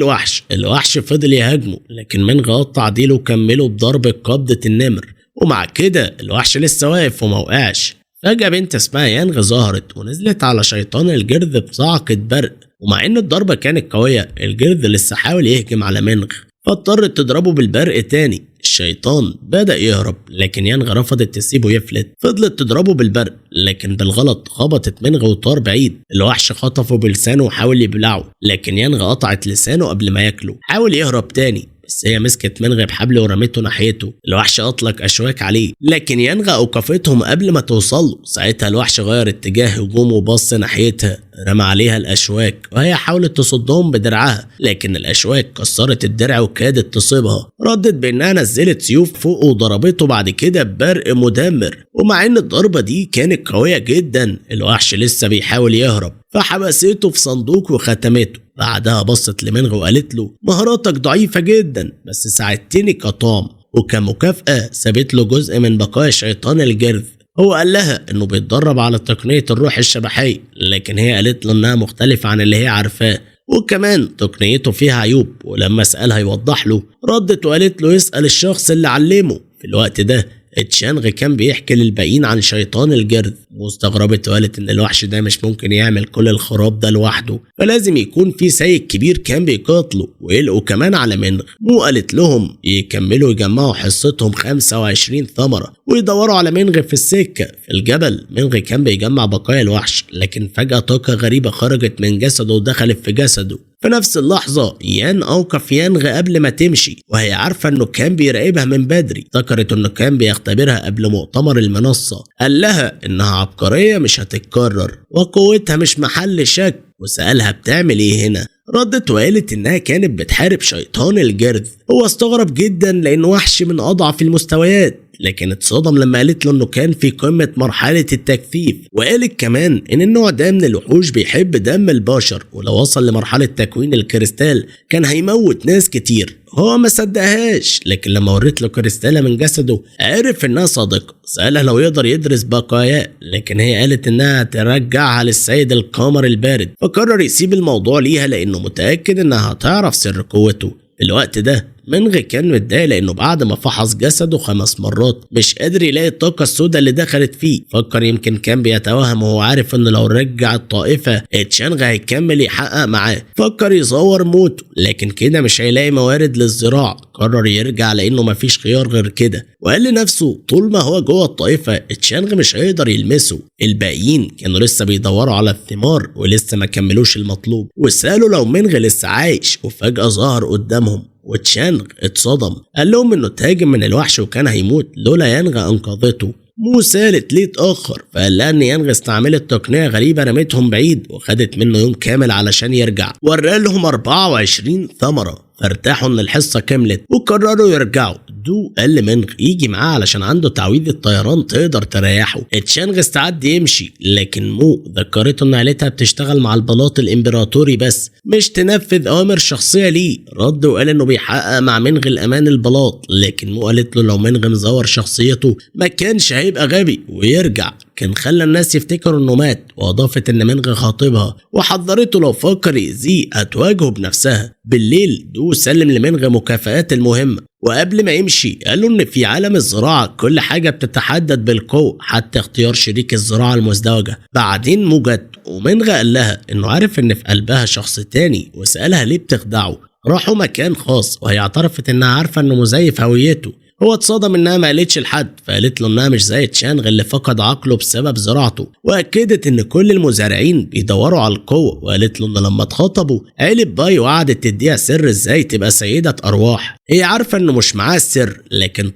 Speaker 1: الوحش فضل يهاجمه، لكن منغ قطع ديله وكمله بضرب قبضة النمر، ومع كده الوحش لسه واقف وموقعش. فجأة بنت اسمها يانغ ظهرت ونزلت على شيطان الجرذ بصعقة برق، ومع ان الضربة كانت قوية الجرذ لسه حاول يهجم على منغ، فاضطرت تضربه بالبرق تاني. الشيطان بدأ يهرب، لكن يانغ رفضت تسيبه يفلت. فضلت تضربه بالبرق، لكن بالغلط خبطت منغ وطار بعيد. الوحش خطفه بلسانه وحاول يبلعه، لكن يانغ قطعت لسانه قبل ما ياكله. حاول يهرب تاني، بس هي مسكت منغ بحبل ورمته ناحيته. الوحش اطلق اشواك عليه، لكن يانغ اوقفتهم قبل ما توصله. ساعتها الوحش غير اتجاه هجومه وبص ناحيتها، رمى عليها الاشواك وهي حاولت تصدهم بدرعها، لكن الاشواك كسرت الدرع وكادت تصيبها. ردت بانها نزلت سيوف فوق وضربته بعد كده ببرق مدمر، ومع ان الضربة دي كانت قوية جدا الوحش لسه بيحاول يهرب، فحبسته في صندوق وختمته. بعدها بصت لمنغ وقالت له مهاراتك ضعيفة جدا بس ساعدتني كطعم، وكمكافأة سابت له جزء من بقايا شيطان الجرذ. هو قال لها انه بيتدرب على تقنية الروح الشبحية، لكن هي قالت له انها مختلفة عن اللي هي عارفاه، وكمان تقنيته فيها عيوب. ولما سألها يوضح له، ردت وقالت له يسأل الشخص اللي علمه. في الوقت ده تشانغ كان بيحكي للباقيين عن شيطان الجرذ، واستغربت وقالت ان الوحش ده مش ممكن يعمل كل الخراب ده لوحده، فلازم يكون في سيد كبير كان بيقاتله. ويلقوا كمان على منغ. مو قالت لهم يكملوا يجمعوا حصتهم 25 ثمرة ويدوروا على منغ في السكة. في الجبل منغ كان بيجمع بقايا الوحش، لكن فجأة طاقة غريبة خرجت من جسده ودخلت في جسده. في نفس اللحظة يان أوقف يانغ قبل ما تمشي، وهي عارفة انه كان بيراقبها من بدري. افتكرت انه كان بيختبرها قبل مؤتمر المنصة. قال لها انها عبقرية مش هتتكرر وقوتها مش محل شك، وسألها بتعمل ايه هنا. ردت وقالت انها كانت بتحارب شيطان الجرذ. هو استغرب جدا لانه وحش من اضعف المستويات، لكن اتصدم لما قالت له انه كان في قمة مرحلة التكثيف. وقالت كمان ان النوع ده من الوحوش بيحب دم البشر، ولو وصل لمرحلة تكوين الكريستال كان هيموت ناس كتير. هو ما صدقهاش، لكن لما وريت له كريستالة من جسده عرف انها صادقة. سألها لو يقدر يدرس بقاياه، لكن هي قالت انها ترجعها للسيد القمر البارد، فقرر يسيب الموضوع ليها لانه متأكد انها هتعرف سر قوته. في الوقت ده منغ كان متضايق لانه بعد ما فحص جسده 5 مرات مش قادر يلاقي الطاقة السوداء اللي دخلت فيه. فكر يمكن كان بيتوهم وهو عارف ان لو رجع الطائفة تشانغ هيكمل يحقق معاه. فكر يصور موته لكن كده مش هيلاقي موارد للزراعة. قرر يرجع لانه مفيش خيار غير كده، وقال لنفسه طول ما هو جوه الطائفة تشانغ مش هيقدر يلمسه. الباقيين كانوا لسه بيدوروا على الثمار ولسه ما كملوش المطلوب، وسألوا لو منغ لسه عايش. وفجأة ظهر قدامهم وتشانغ اتصدم، قال لهم انه اتهاجم من الوحش وكان هيموت لولا يانغ انقذته. مو سالت ليه اتأخر، فقال لها ان يانغ استعملت تقنية غريبة رمتهم بعيد وخدت منه يوم كامل علشان يرجع. ورى لهم 24 ثمرة فارتاحوا ان الحصة كملت وقرروا يرجعوا. دو قال لمنغ يجي معاه علشان عنده تعويذة طيران تقدر تريحه. تشانغ استعد يمشي لكن مو ذكرته ان عيلتها بتشتغل مع البلاط الامبراطوري بس مش تنفذ اوامر شخصية ليه. رد وقال انه بيحقق مع منغ الامان البلاط، لكن مو قالت له لو منغ مزور شخصيته ما كانش هيبقى غبي ويرجع. كان خلى الناس يفتكروا انه مات، واضافت ان منغ خاطبها وحذرته لو فكر يأذيه هتواجهه بنفسها. بالليل دو سلم لمنغ مكافآت المهمة، وقبل ما يمشي قالوا ان في عالم الزراعة كل حاجة بتتحدد بالقوة حتى اختيار شريك الزراعة المزدوجة. بعدين مو جت ومنغ قال لها انه عارف ان في قلبها شخص تاني وسألها ليه بتخدعه. راحوا مكان خاص وهي اعترفت انها عارفة انه مزيف هويته. هو اتصدم انها ما قالتش لحد، فقالت له انها مش زي تشانغ اللي فقد عقله بسبب زراعته، واكدت ان كل المزارعين بيدوروا على القوه. وقالت له ان لما اتخطبوا قالب باي وقعدت تديها سر ازاي تبقى سيده ارواح. هي عارفه انه مش معاه السر لكن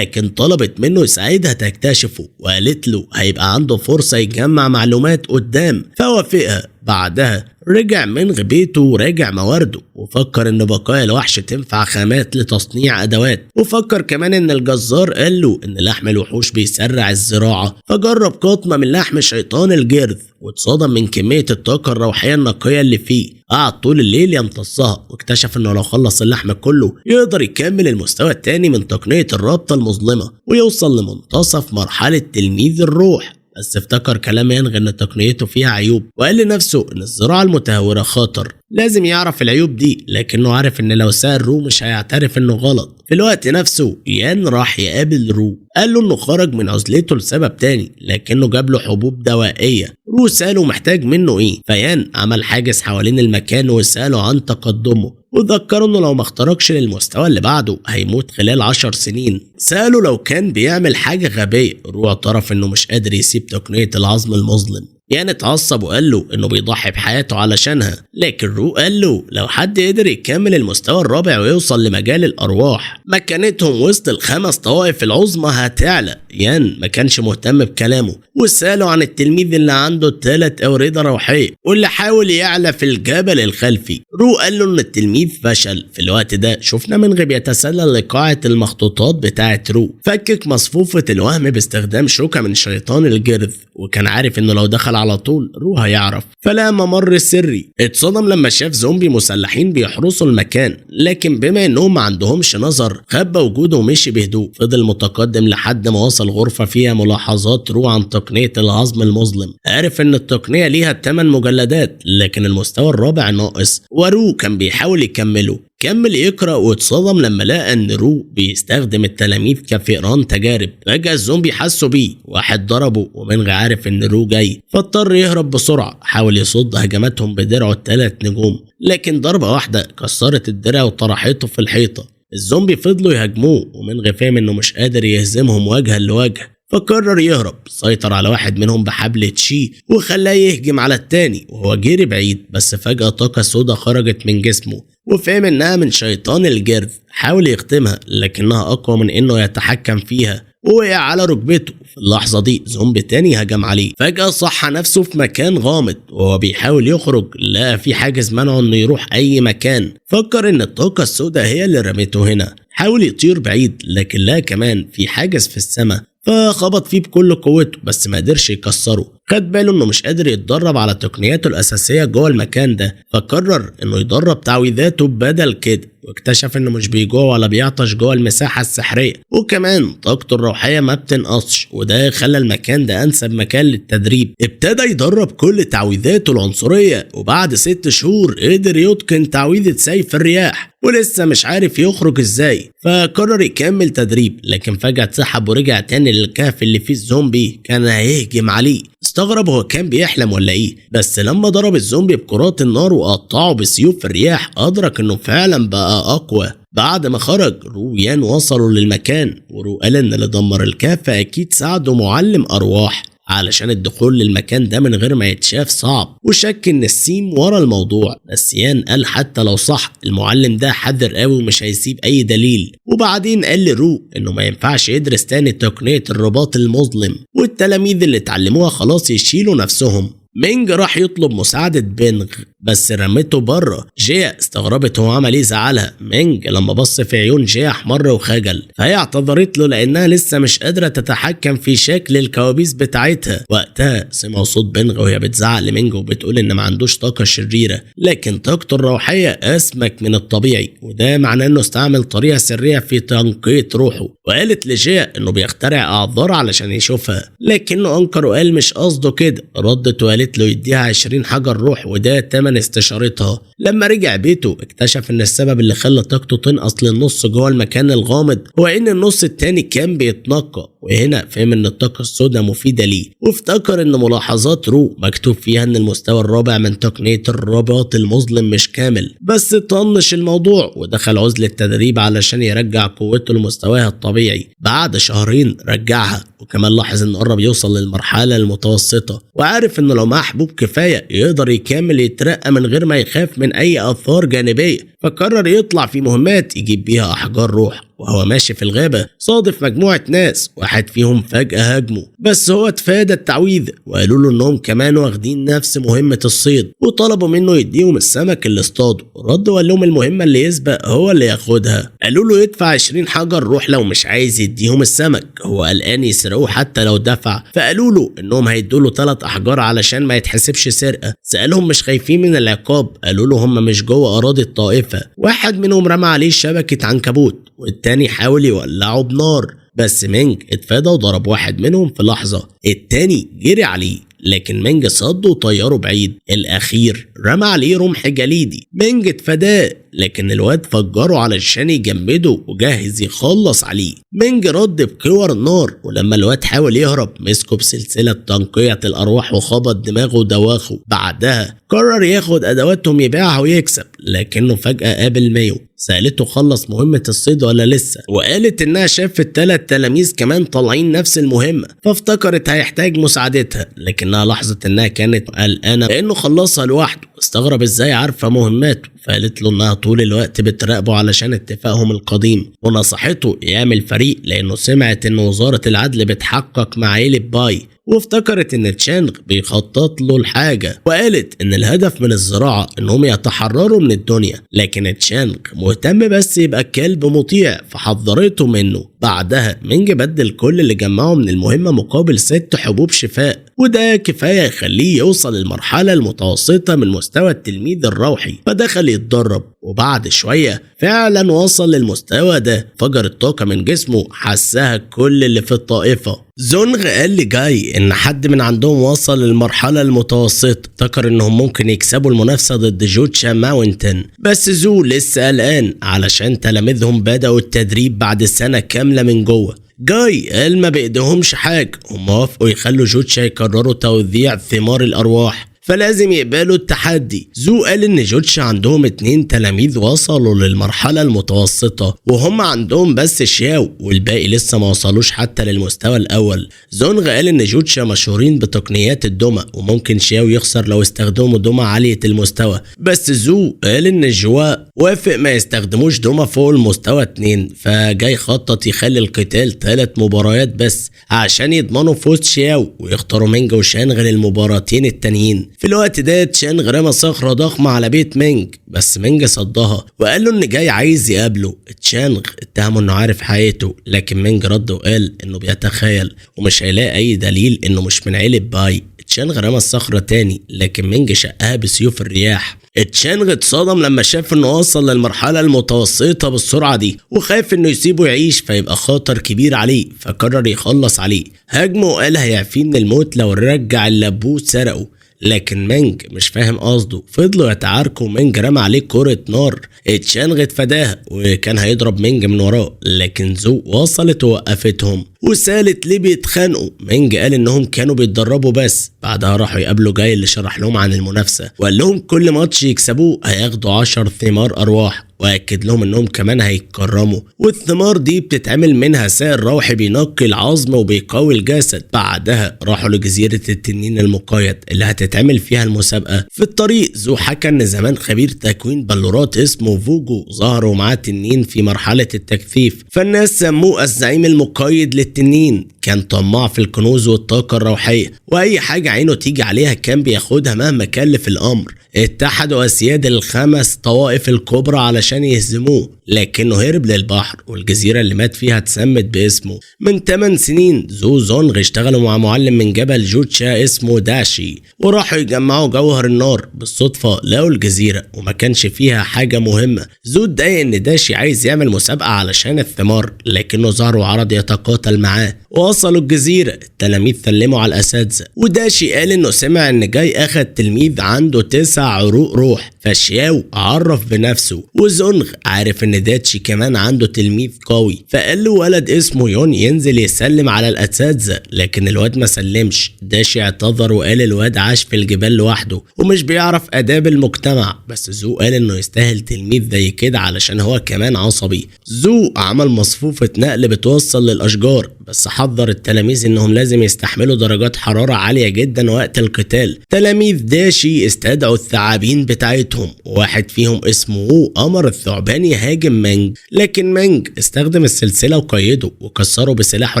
Speaker 1: طلبت منه يساعدها تكتشفه، وقالت له هيبقى عنده فرصه يجمع معلومات قدام فوافقها. بعدها رجع منغ بيته وراجع موارده، وفكر ان بقايا الوحش تنفع خامات لتصنيع ادوات، وفكر كمان ان الجزار قال له ان لحم الوحوش بيسرع الزراعة. فجرب قطمة من لحم شيطان الجرذ واتصدم من كمية الطاقة الروحية النقية اللي فيه. قعد طول الليل يمتصها واكتشف انه لو خلص اللحم كله يقدر يكمل المستوى التاني من تقنية الرابطة المظلمة ويوصل لمنتصف مرحلة تلميذ الروح. بس افتكر كلام يانغ ان تقنيته فيها عيوب، وقال لنفسه ان الزراعة المتهورة خطر، لازم يعرف العيوب دي. لكنه عارف ان لو سأل رو مش هيعترف انه غلط. في الوقت نفسه يان راح يقابل رو، قال له انه خرج من عزلته لسبب تاني لكنه جاب له حبوب دوائية. رو سأله محتاج منه ايه، فيان عمل حاجز حوالين المكان وسأله عن تقدمه وذكره انه لو ما اخترقش للمستوى اللي بعده هيموت خلال 10 سنين. سأله لو كان بيعمل حاجة غبية. رو اعترف انه مش قادر يسيب تقنية العظم المظلم. يعني اتعصب وقال له انه بيضحي بحياته علشانها، لكن رو قال له لو حد قدر يكمل المستوى الرابع ويوصل لمجال الارواح مكانتهم وسط ال5 طوائف العظمى هتعلى. يان ما كانش مهتم بكلامه وسأله عن التلميذ اللي عنده 3 أوردة روحية واللي حاول يعلى في الجبل الخلفي. رو قال له ان التلميذ فشل. في الوقت ده شفنا منغ بيتسلل لقاعة المخطوطات بتاعة رو، فكك مصفوفة الوهم باستخدام شوكة من شيطان الجرذ، وكان عارف انه لو دخل على طول رو هيعرف. فلا ممر سري. اتصدم لما شاف زومبي مسلحين بيحرسوا المكان، لكن بما انهم ما عندهمش نظر خبى وجوده ومشي بهدوء. فضل متقدم لحد ما وصل غرفة فيها ملاحظات رو عن تقنية العظم المظلم. عرف ان التقنية ليها 8 مجلدات لكن المستوى الرابع ناقص، ورو كان بيحاول يكمله. كمل يقرأ واتصدم لما لقى ان رو بيستخدم التلاميذ كفئران تجارب. فجأة الزومبي حسوا بيه، واحد ضربه ومنغ عارف ان رو جاي فاضطر يهرب بسرعة. حاول يصد هجماتهم بدرعه ال3 نجوم لكن ضربة واحدة كسرت الدرع وطرحته في الحيطة. الزومبي فضلوا يهاجموه ومنغ فهم انه مش قادر يهزمهم وجها لوجه، فقرر يهرب. سيطر على واحد منهم بحبل تشي وخلاه يهجم على التاني وهو جري بعيد. بس فجأة طاقة سودا خرجت من جسمه وفهم انها من شيطان الجرذ. حاول يختمها لكنها اقوى من انه يتحكم فيها ووقع على ركبته. في اللحظة دي زومبي تاني هجم عليه. فجأة صح نفسه في مكان غامض وهو بيحاول يخرج لقى في حاجز منعه انه يروح اي مكان. فكر ان الطاقة السوداء هي اللي رمته هنا. حاول يطير بعيد لكن لا كمان في حاجز في السماء فخبط فيه بكل قوته بس ما قدرش يكسره. خد باله انه مش قادر يتدرب على تقنياته الاساسيه جوه المكان ده، فقرر انه يدرب تعويذاته بدل كده، واكتشف انه مش بيجوع ولا بيعطش جوه المساحه السحريه، وكمان طاقته الروحيه ما بتنقصش، وده خلى المكان ده انسب مكان للتدريب. ابتدى يدرب كل تعويذاته العنصريه، وبعد 6 شهور قدر يتقن تعويذه سيف الرياح، ولسه مش عارف يخرج ازاي، فقرر يكمل تدريب. لكن فجأة اتسحب ورجع تاني للكهف اللي فيه الزومبي كان هيهجم عليه. استغرب هو كان بيحلم ولا ايه، بس لما ضرب الزومبي بكرات النار وقطعه بسيوف الرياح ادرك انه فعلا بقى اقوى. بعد ما خرج رو ويان وصلوا للمكان، ورو قال ان اللي دمر الكهف اكيد ساعده معلم ارواح، علشان الدخول للمكان ده من غير ما يتشاف صعب، وشك ان السيم ورا الموضوع. بس يان قال حتى لو صح المعلم ده حذر قوي ومش هيسيب اي دليل. وبعدين قال لرو انه ما ينفعش يدرس تاني تقنية الرباط المظلم، والتلاميذ اللي اتعلموها خلاص يشيلوا نفسهم. مينج راح يطلب مساعدة بينغ بس رمته بره. جيا استغربت هو عمل ايه زعلها. مينج لما بص في عيون جيا احمر وخجل، فهي اعتذرت له لانها لسه مش قادرة تتحكم في شكل الكوابيس بتاعتها. وقتها سمعوا صوت بينغ وهي بتزعق لمينج وبتقول ان ما عندوش طاقة شريرة، لكن طاقته الروحية اسمك من الطبيعي، وده معناه انه استعمل طريقة سرية في تنقية روحه. وقالت لجيا انه بيخترع اعذار علشان يشوفها، لكنه انكر وقال مش قصده كده. ردت وقالت له يديها 20 حجر روح وده تمن استشارتها. لما رجع بيته اكتشف ان السبب اللي خلى طاقته تنقص للنص جوه المكان الغامض هو ان النص التاني كان بيتنقى، وهنا فهم ان الطاقة السوداء مفيدة ليه، وافتكر ان ملاحظات رو مكتوب فيها ان المستوى الرابع من تقنية الرباط المظلم مش كامل، بس طنش الموضوع ودخل عزلة تدريب علشان يرجع قوته لمستواها الطبيعي. بعد شهرين رجعها، وكمان لاحظ انه قرب يوصل للمرحلة المتوسطة، وعارف انه لو معاه حبوب كفاية يقدر يكمل يترقى من غير ما يخاف من اي اثار جانبية. فقرر يطلع في مهمات يجيب بيها احجار روح. وهو ماشي في الغابة صادف مجموعة ناس، واحد فيهم فجأة هاجمه، بس هو اتفادى التعويذ، وقالوا له انهم كمان واخدين نفس مهمة الصيد، وطلبوا منه يديهم السمك اللي اصطاده. رد وقال لهم المهمة اللي يسبق هو اللي ياخدها. قالوا له يدفع 20 حجر روح لو مش عايز يديهم السمك، هو قلقان يسرقوه حتى لو دفع. فقالوا له انهم هيدوا له 3 احجار علشان ما يتحسبش سرقة. سألهم مش خايفين من العقاب، قالوا له هم مش جوه اراضي الطائفة. واحد منهم رمى عليه شبكة عنكبوت، والتاني حاول يولعه بنار، بس مينج اتفادى وضرب واحد منهم في لحظة. التاني جري عليه لكن مينج صده وطيره بعيد. الاخير رمى عليه رمح جليدي، مينج اتفاداه لكن الواد فجره علشان يجمده وجاهز يخلص عليه. مينج رد بكور النار، ولما الواد حاول يهرب مسكه بسلسلة تنقية الأرواح وخبط دماغه ودواخه. بعدها قرر ياخد أدواتهم يبيعها ويكسب، لكنه فجأة قابل مايو. سألته خلص مهمة الصيد ولا لسه، وقالت انها شافت 3 تلاميذ كمان طالعين نفس المهمة، فافتكرت هيحتاج مساعدتها، لكنها لاحظت انها كانت قلقانة لانه خلصها لوحده. استغرب ازاي عارفة مهماته، فقالت له انها طول الوقت بتراقبه علشان اتفاقهم القديم، ونصحته يعمل فريق لانه سمعت ان وزارة العدل بتحقق مع عيلة باي، وافتكرت ان تشانغ بيخطط له الحاجة، وقالت ان الهدف من الزراعة انهم يتحرروا من الدنيا، لكن تشانغ مهتم بس يبقى كلب مطيع فحذرته منه. بعدها مينج بدل كل اللي جمعه من المهمة مقابل 6 حبوب شفاء، وده كفاية يخليه يوصل للمرحلة المتوسطة من مستوى التلميذ الروحي، فدخل يتدرب، وبعد شوية فعلا وصل للمستوى ده. فجر الطاقة من جسمه حسها كل اللي في الطائفة. زونغ قال لجاي ان حد من عندهم وصل للمرحلة المتوسطة، افتكر انهم ممكن يكسبوا المنافسة ضد جوتشا ماونتن، بس زو لسه قلقان علشان تلاميذهم بدأوا التدريب بعد سنة كاملة من جوه. جاي قال ما بإيديهمش حاجة، هم وافقوا يخلوا جوتشا يكرروا توزيع ثمار الأرواح، فلازم يقبلوا التحدي. زو قال ان جوتشا عندهم 2 تلاميذ وصلوا للمرحلة المتوسطة، وهم عندهم بس شياو والباقي لسه ما وصلوش حتى للمستوى الاول. زونغ قال ان جوتشا مشهورين بتقنيات الدمى، وممكن شياو يخسر لو استخدموا دمى عالية المستوى، بس زو قال ان جوا وافق ما يستخدموش دمى فوق المستوى 2، فجاي خطط يخلي القتال 3 مباريات بس عشان يضمنوا فوز شياو ويختاروا مينج وشانغ للمباراتين التانيين. في الوقت ده تشانغ رمى صخرة ضخمة على بيت مينج، بس مينج صدها وقال له ان جاي عايز يقابله. تشانغ اتهمه انه عارف حقيقته، لكن مينج رد وقال انه بيتخيل ومش هيلاقي اي دليل انه مش من عيلة باي. تشانغ رمى الصخرة تاني لكن مينج شقها بسيوف الرياح. تشانغ اتصدم لما شاف انه وصل للمرحلة المتوسطة بالسرعة دي وخاف انه يسيبه يعيش فيبقى خطر كبير عليه، فقرر يخلص عليه. هاجمه وقال هيعفيه من الموت لو رجع اللي ابوه سرقه، لكن مينج مش فاهم قصده. فضلوا يتعاركوا ومينج رمى عليه كرة نار. تشانغ اتفاداها وكان هيضرب مينج من وراه، لكن زو وصلت ووقفتهم وسالت ليه بيتخانقوا. مينج قال انهم كانوا بيتدربوا بس. بعدها راحوا يقابلوا جاي اللي شرح لهم عن المنافسة وقال لهم كل ماتش يكسبوه هياخدوا 10 ثمار ارواح، واكد لهم انهم كمان هيتكرموا، والثمار دي بتتعمل منها سائل روحي بينقي العظم وبيقوي الجسد. بعدها راحوا لجزيرة التنين المقيد اللي هتتعمل فيها المسابقة. في الطريق زو حكى ان زمان خبير تكوين بلورات اسمه فوجو ظهروا معاه تنين في مرحلة التجفيف، فالناس سموه الزعيم المقيد للتنين. كان طماع في الكنوز والطاقة الروحية، واي حاجة عينه تيجي عليها كان بياخدها مهما كلف الامر. اتحدوا اسياد الخمس طوائف الكبرى علشان يهزموه، لكنه هرب للبحر والجزيرة اللي مات فيها اتسمت باسمه. من 8 سنين زو زونغ اشتغلوا مع معلم من جبل جوتشا اسمه داشي، وراحوا يجمعوا جوهر النار. بالصدفة لقوا الجزيرة وما كانش فيها حاجة مهمة. زو اتضايق ان داشي عايز يعمل مسابقة علشان الثمار، لكنه ظهر وعرض يتقاتل معاه. وصلوا الجزيرة، التلاميذ سلموا على الاساتذة، وداشي قال انه سمع ان جاي اخد تلميذ عنده 9 عروق روح، فشياو عرف بنفسه. وزونغ عارف ان داتشي كمان عنده تلميذ قوي، فقال له ولد اسمه يون ينزل يسلم على الاساتذة، لكن الواد ما سلمش. داشي اعتذر وقال الواد عاش في الجبال لوحده ومش بيعرف اداب المجتمع، بس زو قال انه يستاهل تلميذ زي كده علشان هو كمان عصبي. زو عمل مصفوفة نقل بتوصل للاشجار، بس حذر التلاميذ انهم لازم يستحملوا درجات حرارة عالية جدا وقت القتال. تلاميذ داشي استدعوا الثعابين بتاعتهم، وواحد فيهم اسمه وو امر الثعبان يهاجم مانج، لكن مانج استخدم السلسلة وقيده وكسره بسلاحه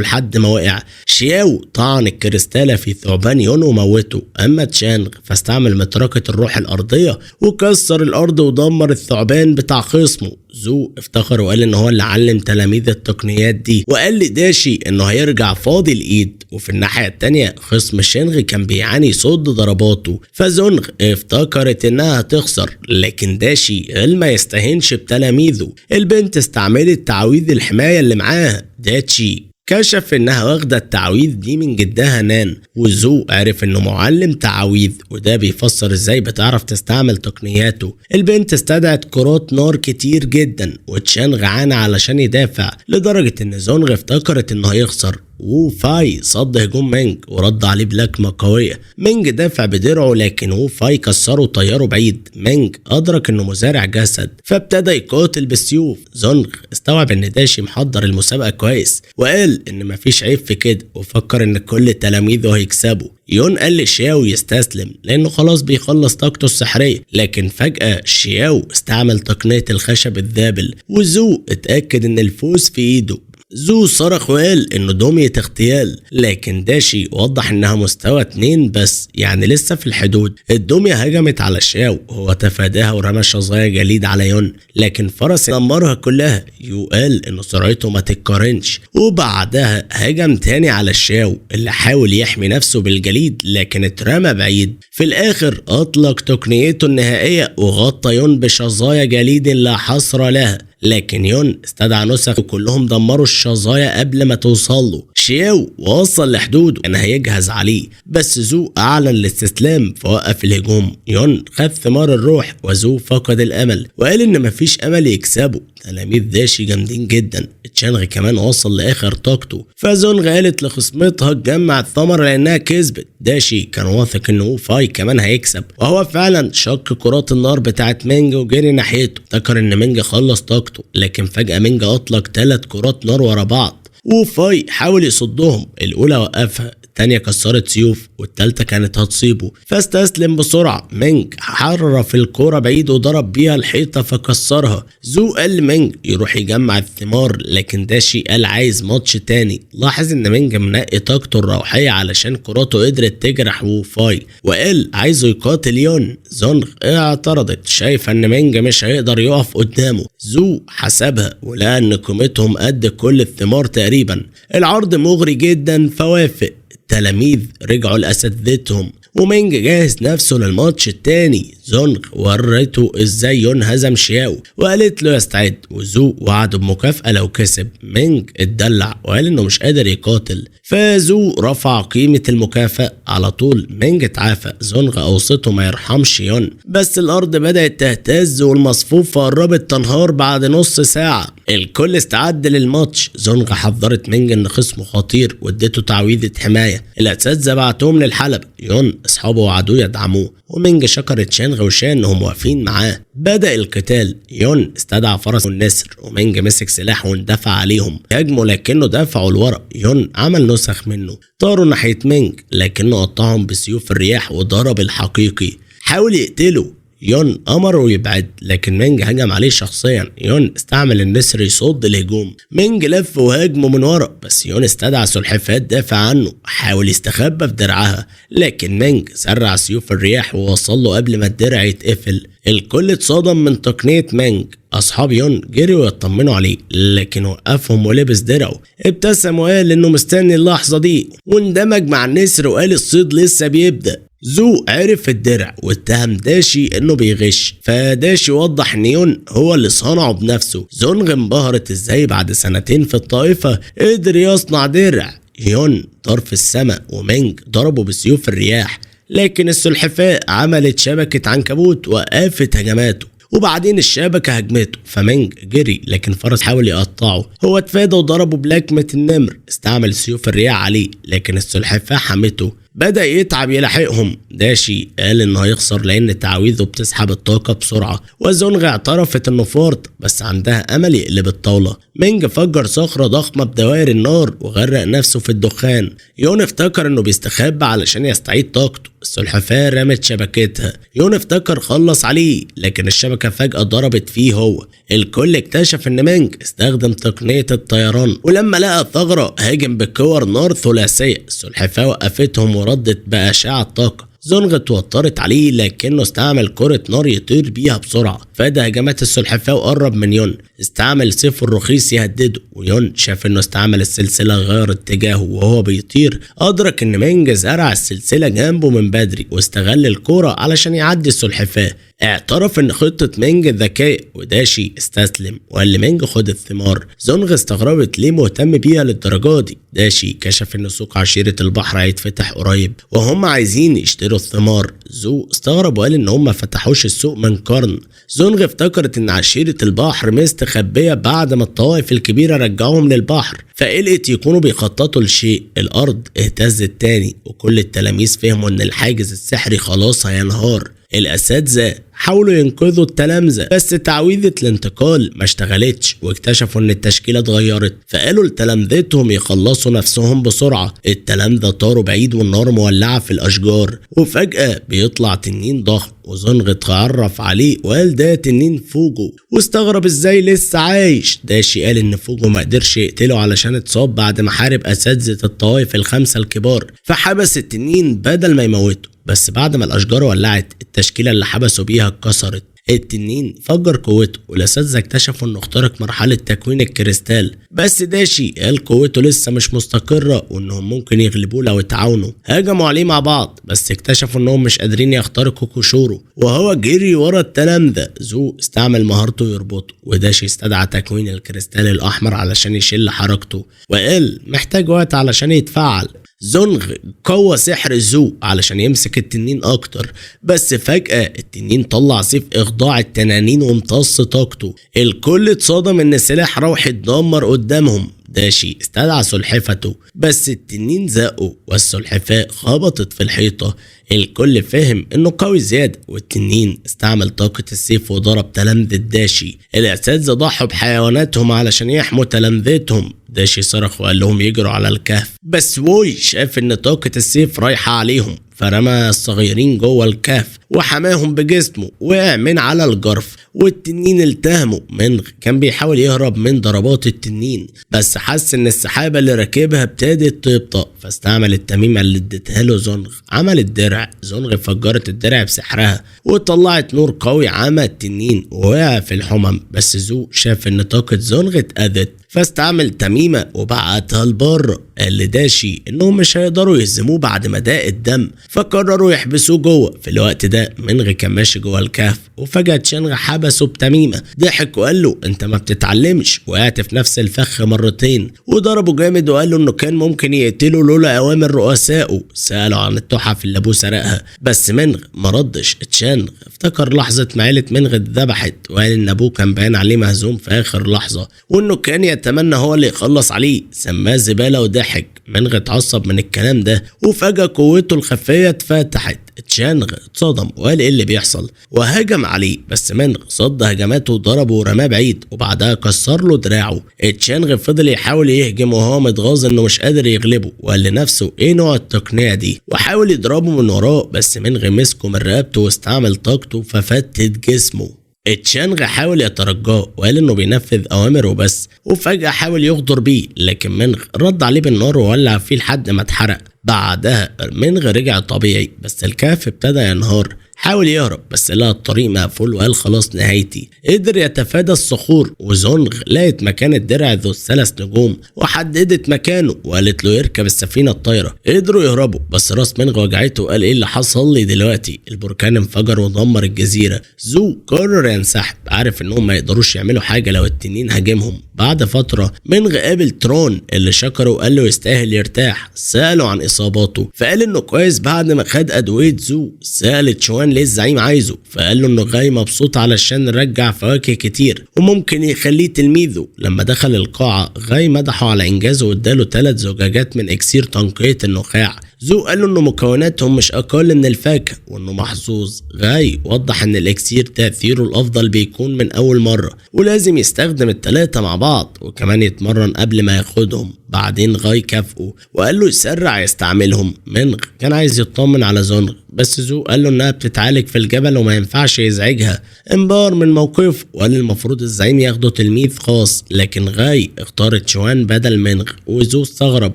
Speaker 1: لحد ما وقع. شياو طعن الكريستالة في ثعبان يون وموته. اما تشانغ فاستعمل مطرقة الروح الارضية وكسر الارض ودمر الثعبان بتاع خصمه. زو افتخر وقال ان هو اللي علم تلاميذ التقنيات دي، وقال لداشي انه هيرجع فاضي الايد. وفي الناحية التانية خصم شينغ كان بيعاني صد ضرباته، فزونغ افتكرت انها هتخسر، لكن داشي قال ما يستهينش بتلاميذه. البنت استعملت تعويذ الحماية اللي معاها. داشي كشف انها واخده التعويذ دي من جدها نان، وزو عرف انه معلم تعويذ، وده بيفسر ازاي بتعرف تستعمل تقنياته. البنت استدعت كرات نار كتير جدا، وتشانغ عانى علشان يدافع لدرجه ان زونغ افتكرت انه هيخسر. وو فاي صد هجوم مينج ورد عليه بلكمة قوية. مينج دافع بدرعه، لكن وو فاي كسره وطيره بعيد. مينج أدرك إنه مزارع جسد فابتدى يقاتل بالسيوف. زونغ استوعب إن داشي محضر المسابقة كويس، وقال إن مفيش عيب في كده، وفكر إن كل تلاميذه هيكسبوا. يون قال لشياو يستسلم لأنه خلاص بيخلص طاقته السحرية، لكن فجأة شياو استعمل تقنية الخشب الذابل، وزو اتأكد إن الفوز في إيده. زو صرخ وقال انه دمية اغتيال، لكن داشي وضح انها مستوى 2 بس، يعني لسه في الحدود. الدمية هجمت على شاو، هو تفاداها ورمى شظايا جليد على يون، لكن فرس دمرها كلها. يو قال انه سرعته ما تتقارنش، وبعدها هجم تاني على شاو اللي حاول يحمي نفسه بالجليد لكن اترمى بعيد. في الاخر اطلق تقنيته النهائية وغطى يون بشظايا جليد لا حصر لها، لكن يون استدعى نسخ وكلهم دمروا الشظايا قبل ما توصل له. شياو وصل لحدوده كان هيجهز عليه، بس زو اعلن الاستسلام فوقف الهجوم. يون خد ثمار الروح وزو فقد الامل وقال ان مفيش امل يكسبه. تلاميذ داشي جامدين جدا. تشانغ كمان وصل لاخر طاقته، فزونغ قالت لخصمتها تجمع الثمر لانها كسبت. داشي كان واثق ان وو فاي كمان هيكسب، وهو فعلا شق كرات النار بتاعت مينج وجري ناحيته. افتكر ان مينج خلص طاقته، لكن فجأة مينج اطلق 3 كرات نار ورا بعض. وو فاي حاول يصدهم، الاولى وقفها، التانية كسرت سيوف، والتالتة كانت هتصيبه فاستسلم بسرعة. مينج حرف الكرة بعيد وضرب بيها الحيطة فكسرها. زو قال لمينج يروح يجمع الثمار، لكن داشي قال عايز ماتش تاني. لاحظ ان مينج منقي طاقته الروحية علشان كراته قدرت تجرح وو فاي، وقال عايزه يقاتل يون. زونغ اعترضت شايفة ان مينج مش هيقدر يقف قدامه. زو حسبها ولقى ان قيمتهم قد كل الثمار تقريبا. العرض مغري جدا فوافق. التلاميذ رجعوا لأساتذتهم ومينج جاهز نفسه للماتش التاني. زونغ وريته ازاي يون هزم شياو وقالت له يستعد، وزو وعده بمكافأة لو كسب. مينج اتدلع وقال انه مش قادر يقاتل، فزو رفع قيمة المكافأة على طول. مينج اتعافى. زونغ اوصته ما يرحمش يون، بس الارض بدأت تهتز والمصفوفة قربت تنهار بعد نص ساعة. الكل استعد للماتش. زونغ حذرت مينج ان خصمه خطير واديته تعويذة حماية. الاساتذة بعتهم للحلبة. يون اصحابه وعدوه يدعموه، ومينج شكرت شانغ وشان انهم واقفين معاه. بدأ القتال. يون استدعى فرس النسر، ومينج مسك سلاح واندفع عليهم. هاجموا لكنه دافعوا لورا. يون عمل نسخ منه، طاروا ناحية مينج لكنه قطعهم بسيوف الرياح وضرب الحقيقي. حاول يقتله. يون أمره يبعد لكن مينج هجم عليه شخصيا. يون استعمل النسر يصد الهجوم. مينج لف وهاجمه من ورا، بس يون استدعى سلحفاة دافع عنه. حاول يستخبى في درعها لكن مينج سرع سيوف الرياح ووصل له قبل ما الدرع يتقفل. الكل اتصدم من تقنية مينج. أصحاب يون جريوا يطمنوا عليه لكن وقفهم ولبس درعه. ابتسم وقال إنه مستني اللحظة دي، واندمج مع النسر وقال الصيد لسه بيبدأ. زو عرف الدرع واتهم داشي انه بيغش، فداشي وضح ان يون هو اللي صنعه بنفسه. زونغ انبهرت ازاي بعد سنتين في الطائفة قدر يصنع درع. يون طار في السماء ومينج ضربه بسيوف الرياح، لكن السلحفاة عملت شبكة عنكبوت وقفت هجماته، وبعدين الشبكة هجمته. فمينج جري لكن فرس حاول يقطعه. هو اتفادى وضربه بلكمة النمر. استعمل سيوف الرياح عليه لكن السلحفاة حمته. بدأ يتعب يلاحقهم. داشي قال انه هيخسر لان تعويذه بتسحب الطاقة بسرعة، وزونغ اعترفت انه فرط بس عندها امل يقلب الطاولة. مينج فجر صخرة ضخمة بدوائر النار وغرق نفسه في الدخان. يون افتكر انه بيستخبى علشان يستعيد طاقته. السلحفاة رمت شبكتها. يون افتكر خلص عليه لكن الشبكة فجأة ضربت فيه هو. الكل اكتشف ان مينج استخدم تقنية الطيران، ولما لقى الثغرة هاجم بكور نار ثلاثية. السلحفاة وقفتهم وردت بأشعة طاقة. زونغ اتوترت عليه لكنه استعمل كرة نار يطير بيها بسرعة. فادى هجمات السلحفاة وقرب من يون. استعمل سيفه الرخيص يهدده، ويون شاف انه استعمل السلسلة غير اتجاهه وهو بيطير. ادرك ان مينج زرع السلسلة جنبه من بدري واستغل الكرة علشان يعدي السلحفاة. اعترف ان خطة مينج ذكية، وداشي استسلم وقال لمينج خد الثمار. زونغ استغربت ليه مهتم بيها للدرجة دي. داشي كشف ان سوق عشيرة البحر هيتفتح قريب وهم عايزين يشتروا الثمار. زو استغرب وقال ان هم فتحوش السوق من قرن. زونغ افتكرت ان عشيرة البحر مستخبية بعد ما الطوائف الكبيرة رجعوهم للبحر، فقلقت يكونوا بيخططوا لشيء. الارض اهتزت تاني وكل التلاميذ فهموا ان الحاجز السحري خلاص هينهار. الاساتذة حاولوا ينقذوا التلامذة بس تعويذة الانتقال ما اشتغلتش، واكتشفوا ان التشكيلة اتغيرت، فقالوا لتلامذتهم يخلصوا نفسهم بسرعة. التلامذة طاروا بعيد والنار مولعة في الاشجار، وفجأة بيطلع تنين ضخم وزونغ اتعرف عليه وقال ده تنين فوجو، واستغرب ازاي لسه عايش. داشي قال ان فوجو ما قدرش يقتله علشان اتصاب بعد ما حارب اساتذة الطوائف الخمسة الكبار، فحبس التنين بدل ما يموته. بس بعد ما الاشجار ولعت التشكيلة اللي حبسوا بيها اتكسرت. التنين فجر قوته والاساتذة اكتشفوا انه اخترق مرحلة تكوين الكريستال، بس داشي قال قوته لسه مش مستقرة وانهم ممكن يغلبوه لو اتعاونوا. هاجموا عليه مع بعض بس اكتشفوا انهم مش قادرين يخترقوا قشوره وهو جري ورا التلامذة. زو استعمل مهارته يربطه، وداشي استدعى تكوين الكريستال الاحمر علشان يشل حركته وقال محتاج وقت علشان يتفعل. زونغ قوى سحر زو علشان يمسك التنين اكتر، بس فجأة التنين طلع سيف اخضاع التنانين وامتص طاقته. الكل اتصدم ان سلاح روح اتدمر قدامهم. داشي استدعى سلحفته بس التنين زقه والسلحفاة خبطت في الحيطة. الكل فهم انه قوي زيادة والتنين استعمل طاقة السيف وضرب تلامذة داشي. الاساتذة ضحوا بحيواناتهم علشان يحموا تلامذتهم. داشي صرخ وقال لهم يجروا على الكهف، بس ووي شاف ان طاقة السيف رايحة عليهم فرمى الصغيرين جوه الكهف وحماهم بجسمه. وقع من على الجرف والتنين التهمه. منغ كان بيحاول يهرب من ضربات التنين بس حس ان السحابة اللي راكبها ابتدت تبطأ، فاستعمل التميمة اللي اديتها له زونغ. عمل الدرع. زونغ فجرت الدرع بسحرها وطلعت نور قوي عمى التنين ووقع في الحمم، بس زو شاف ان طاقة زونغ اتأذت فاستعمل تميمة وبعتها لبره. قال لداشي انهم مش هيقدروا يهزموه بعد ما داق الدم، فقرروا يحبسوه جوه. في الوقت ده منغ كان ماشي جوه الكهف، وفجأة تشانغ حبسه بتميمة. ضحك وقال له انت ما بتتعلمش، وقعت في نفس الفخ مرتين، وضربه جامد وقال له انه كان ممكن يقتله لولا اوامر رؤسائه. سأله عن التحف اللي ابوه سرقها، بس منغ ما ردش. تشانغ افتكر لحظة ما عيلة منغ اتذبحت، وقال ان ابوه كان باين عليه مهزوم في اخر لحظة، وانه كان يتمنى هو اللي يخلص عليه. سماه زبالة وضحك. منغ اتعصب من الكلام ده، وفجأة قوته الخفية اتفتحت. تشانغ اتصدم وقال ايه اللي بيحصل، وهجم عليه، بس منغ صد هجماته وضربه ورماه بعيد، وبعدها كسر له دراعه. تشانغ فضل يحاول يهجم وهو متغاظ انه مش قادر يغلبه، وقال لنفسه ايه نوع التقنية دي، وحاول يضربه من وراه، بس منغ مسكه من رقبته واستعمل طاقته ففتت جسمه. تشانغ حاول يترجاه وقال انه بينفذ اوامره بس، وفجأة حاول يغدر بيه، لكن منغ رد عليه بالنار وولع فيه لحد ما اتحرق. بعدها منغ رجع طبيعي، بس الكهف ابتدى ينهار. حاول يهرب بس لقى الطريق مقفول وقال خلاص نهايتي. قدر يتفادى الصخور، وزونغ لقت مكان الدرع ذو الثلاث نجوم وحددت مكانه وقالت له يركب السفينة الطايرة. قدروا يهربوا، بس راس منغ وجعته وقال ايه اللي حصل لي دلوقتي. البركان انفجر ودمر الجزيرة. زو قرر ينسحب، عارف انهم ما يقدروش يعملوا حاجة لو التنين هاجمهم. بعد فترة منغ قابل ترون اللي شكره وقال له يستاهل يرتاح. سأله عن إصاباته فقال إنه كويس بعد ما خد أدوية زو. سأل تشوان ليه الزعيم عايزه، فقال له إنه جاي مبسوط علشان رجع فواكه كتير وممكن يخليه تلميذه. لما دخل القاعة غاي مدحه على إنجازه واداله 3 زجاجات من إكسير تنقية النخاع. زو قال له انه مكوناتهم مش اقل من الفاكهه وانه محظوظ. غاي وضح ان الاكسير تاثيره الافضل بيكون من اول مره، ولازم يستخدم ال3 مع بعض، وكمان يتمرن قبل ما ياخدهم. بعدين غاي كافئه وقال له يسرع يستعملهم. منغ كان عايز يطمن على زونغ، بس زو قال له انها بتتعالج في الجبل وما ينفعش يزعجها. انبهر من موقفه وقال المفروض الزعيم ياخده تلميذ خاص، لكن غاي اختار تشوان بدل منغ. وزو استغرب،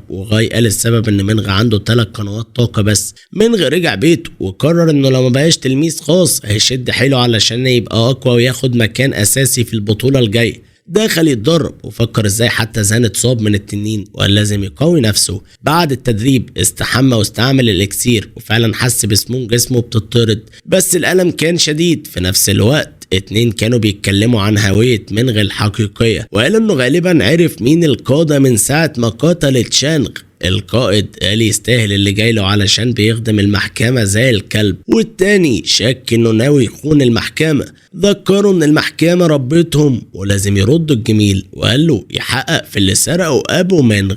Speaker 1: وغاي قال السبب ان منغ عنده 3 قنوات طاقة بس. منغ رجع بيته وقرر انه لو ما بقاش تلميذ خاص هيشد حيله علشان يبقى اقوى وياخد مكان اساسي في البطولة الجاية. دخل يتدرب وفكر ازاي حتى زان اتصاب من التنين وقال لازم يقوي نفسه. بعد التدريب استحمى واستعمل الاكسير، وفعلا حس بسموم جسمه بتطرد، بس الألم كان شديد. في نفس الوقت 2 كانوا بيتكلموا عن هوية منغ الحقيقية، وقال انه غالبا عرف مين القادة من ساعة ما قتل تشانغ. القائد قال يستاهل اللي جايله علشان بيخدم المحكمة زي الكلب، والتاني شك انه ناوي يخون المحكمة. ذكروا ان المحكمة ربتهم ولازم يردوا الجميل، وقال له يحقق في اللي سرقه ابو منغ.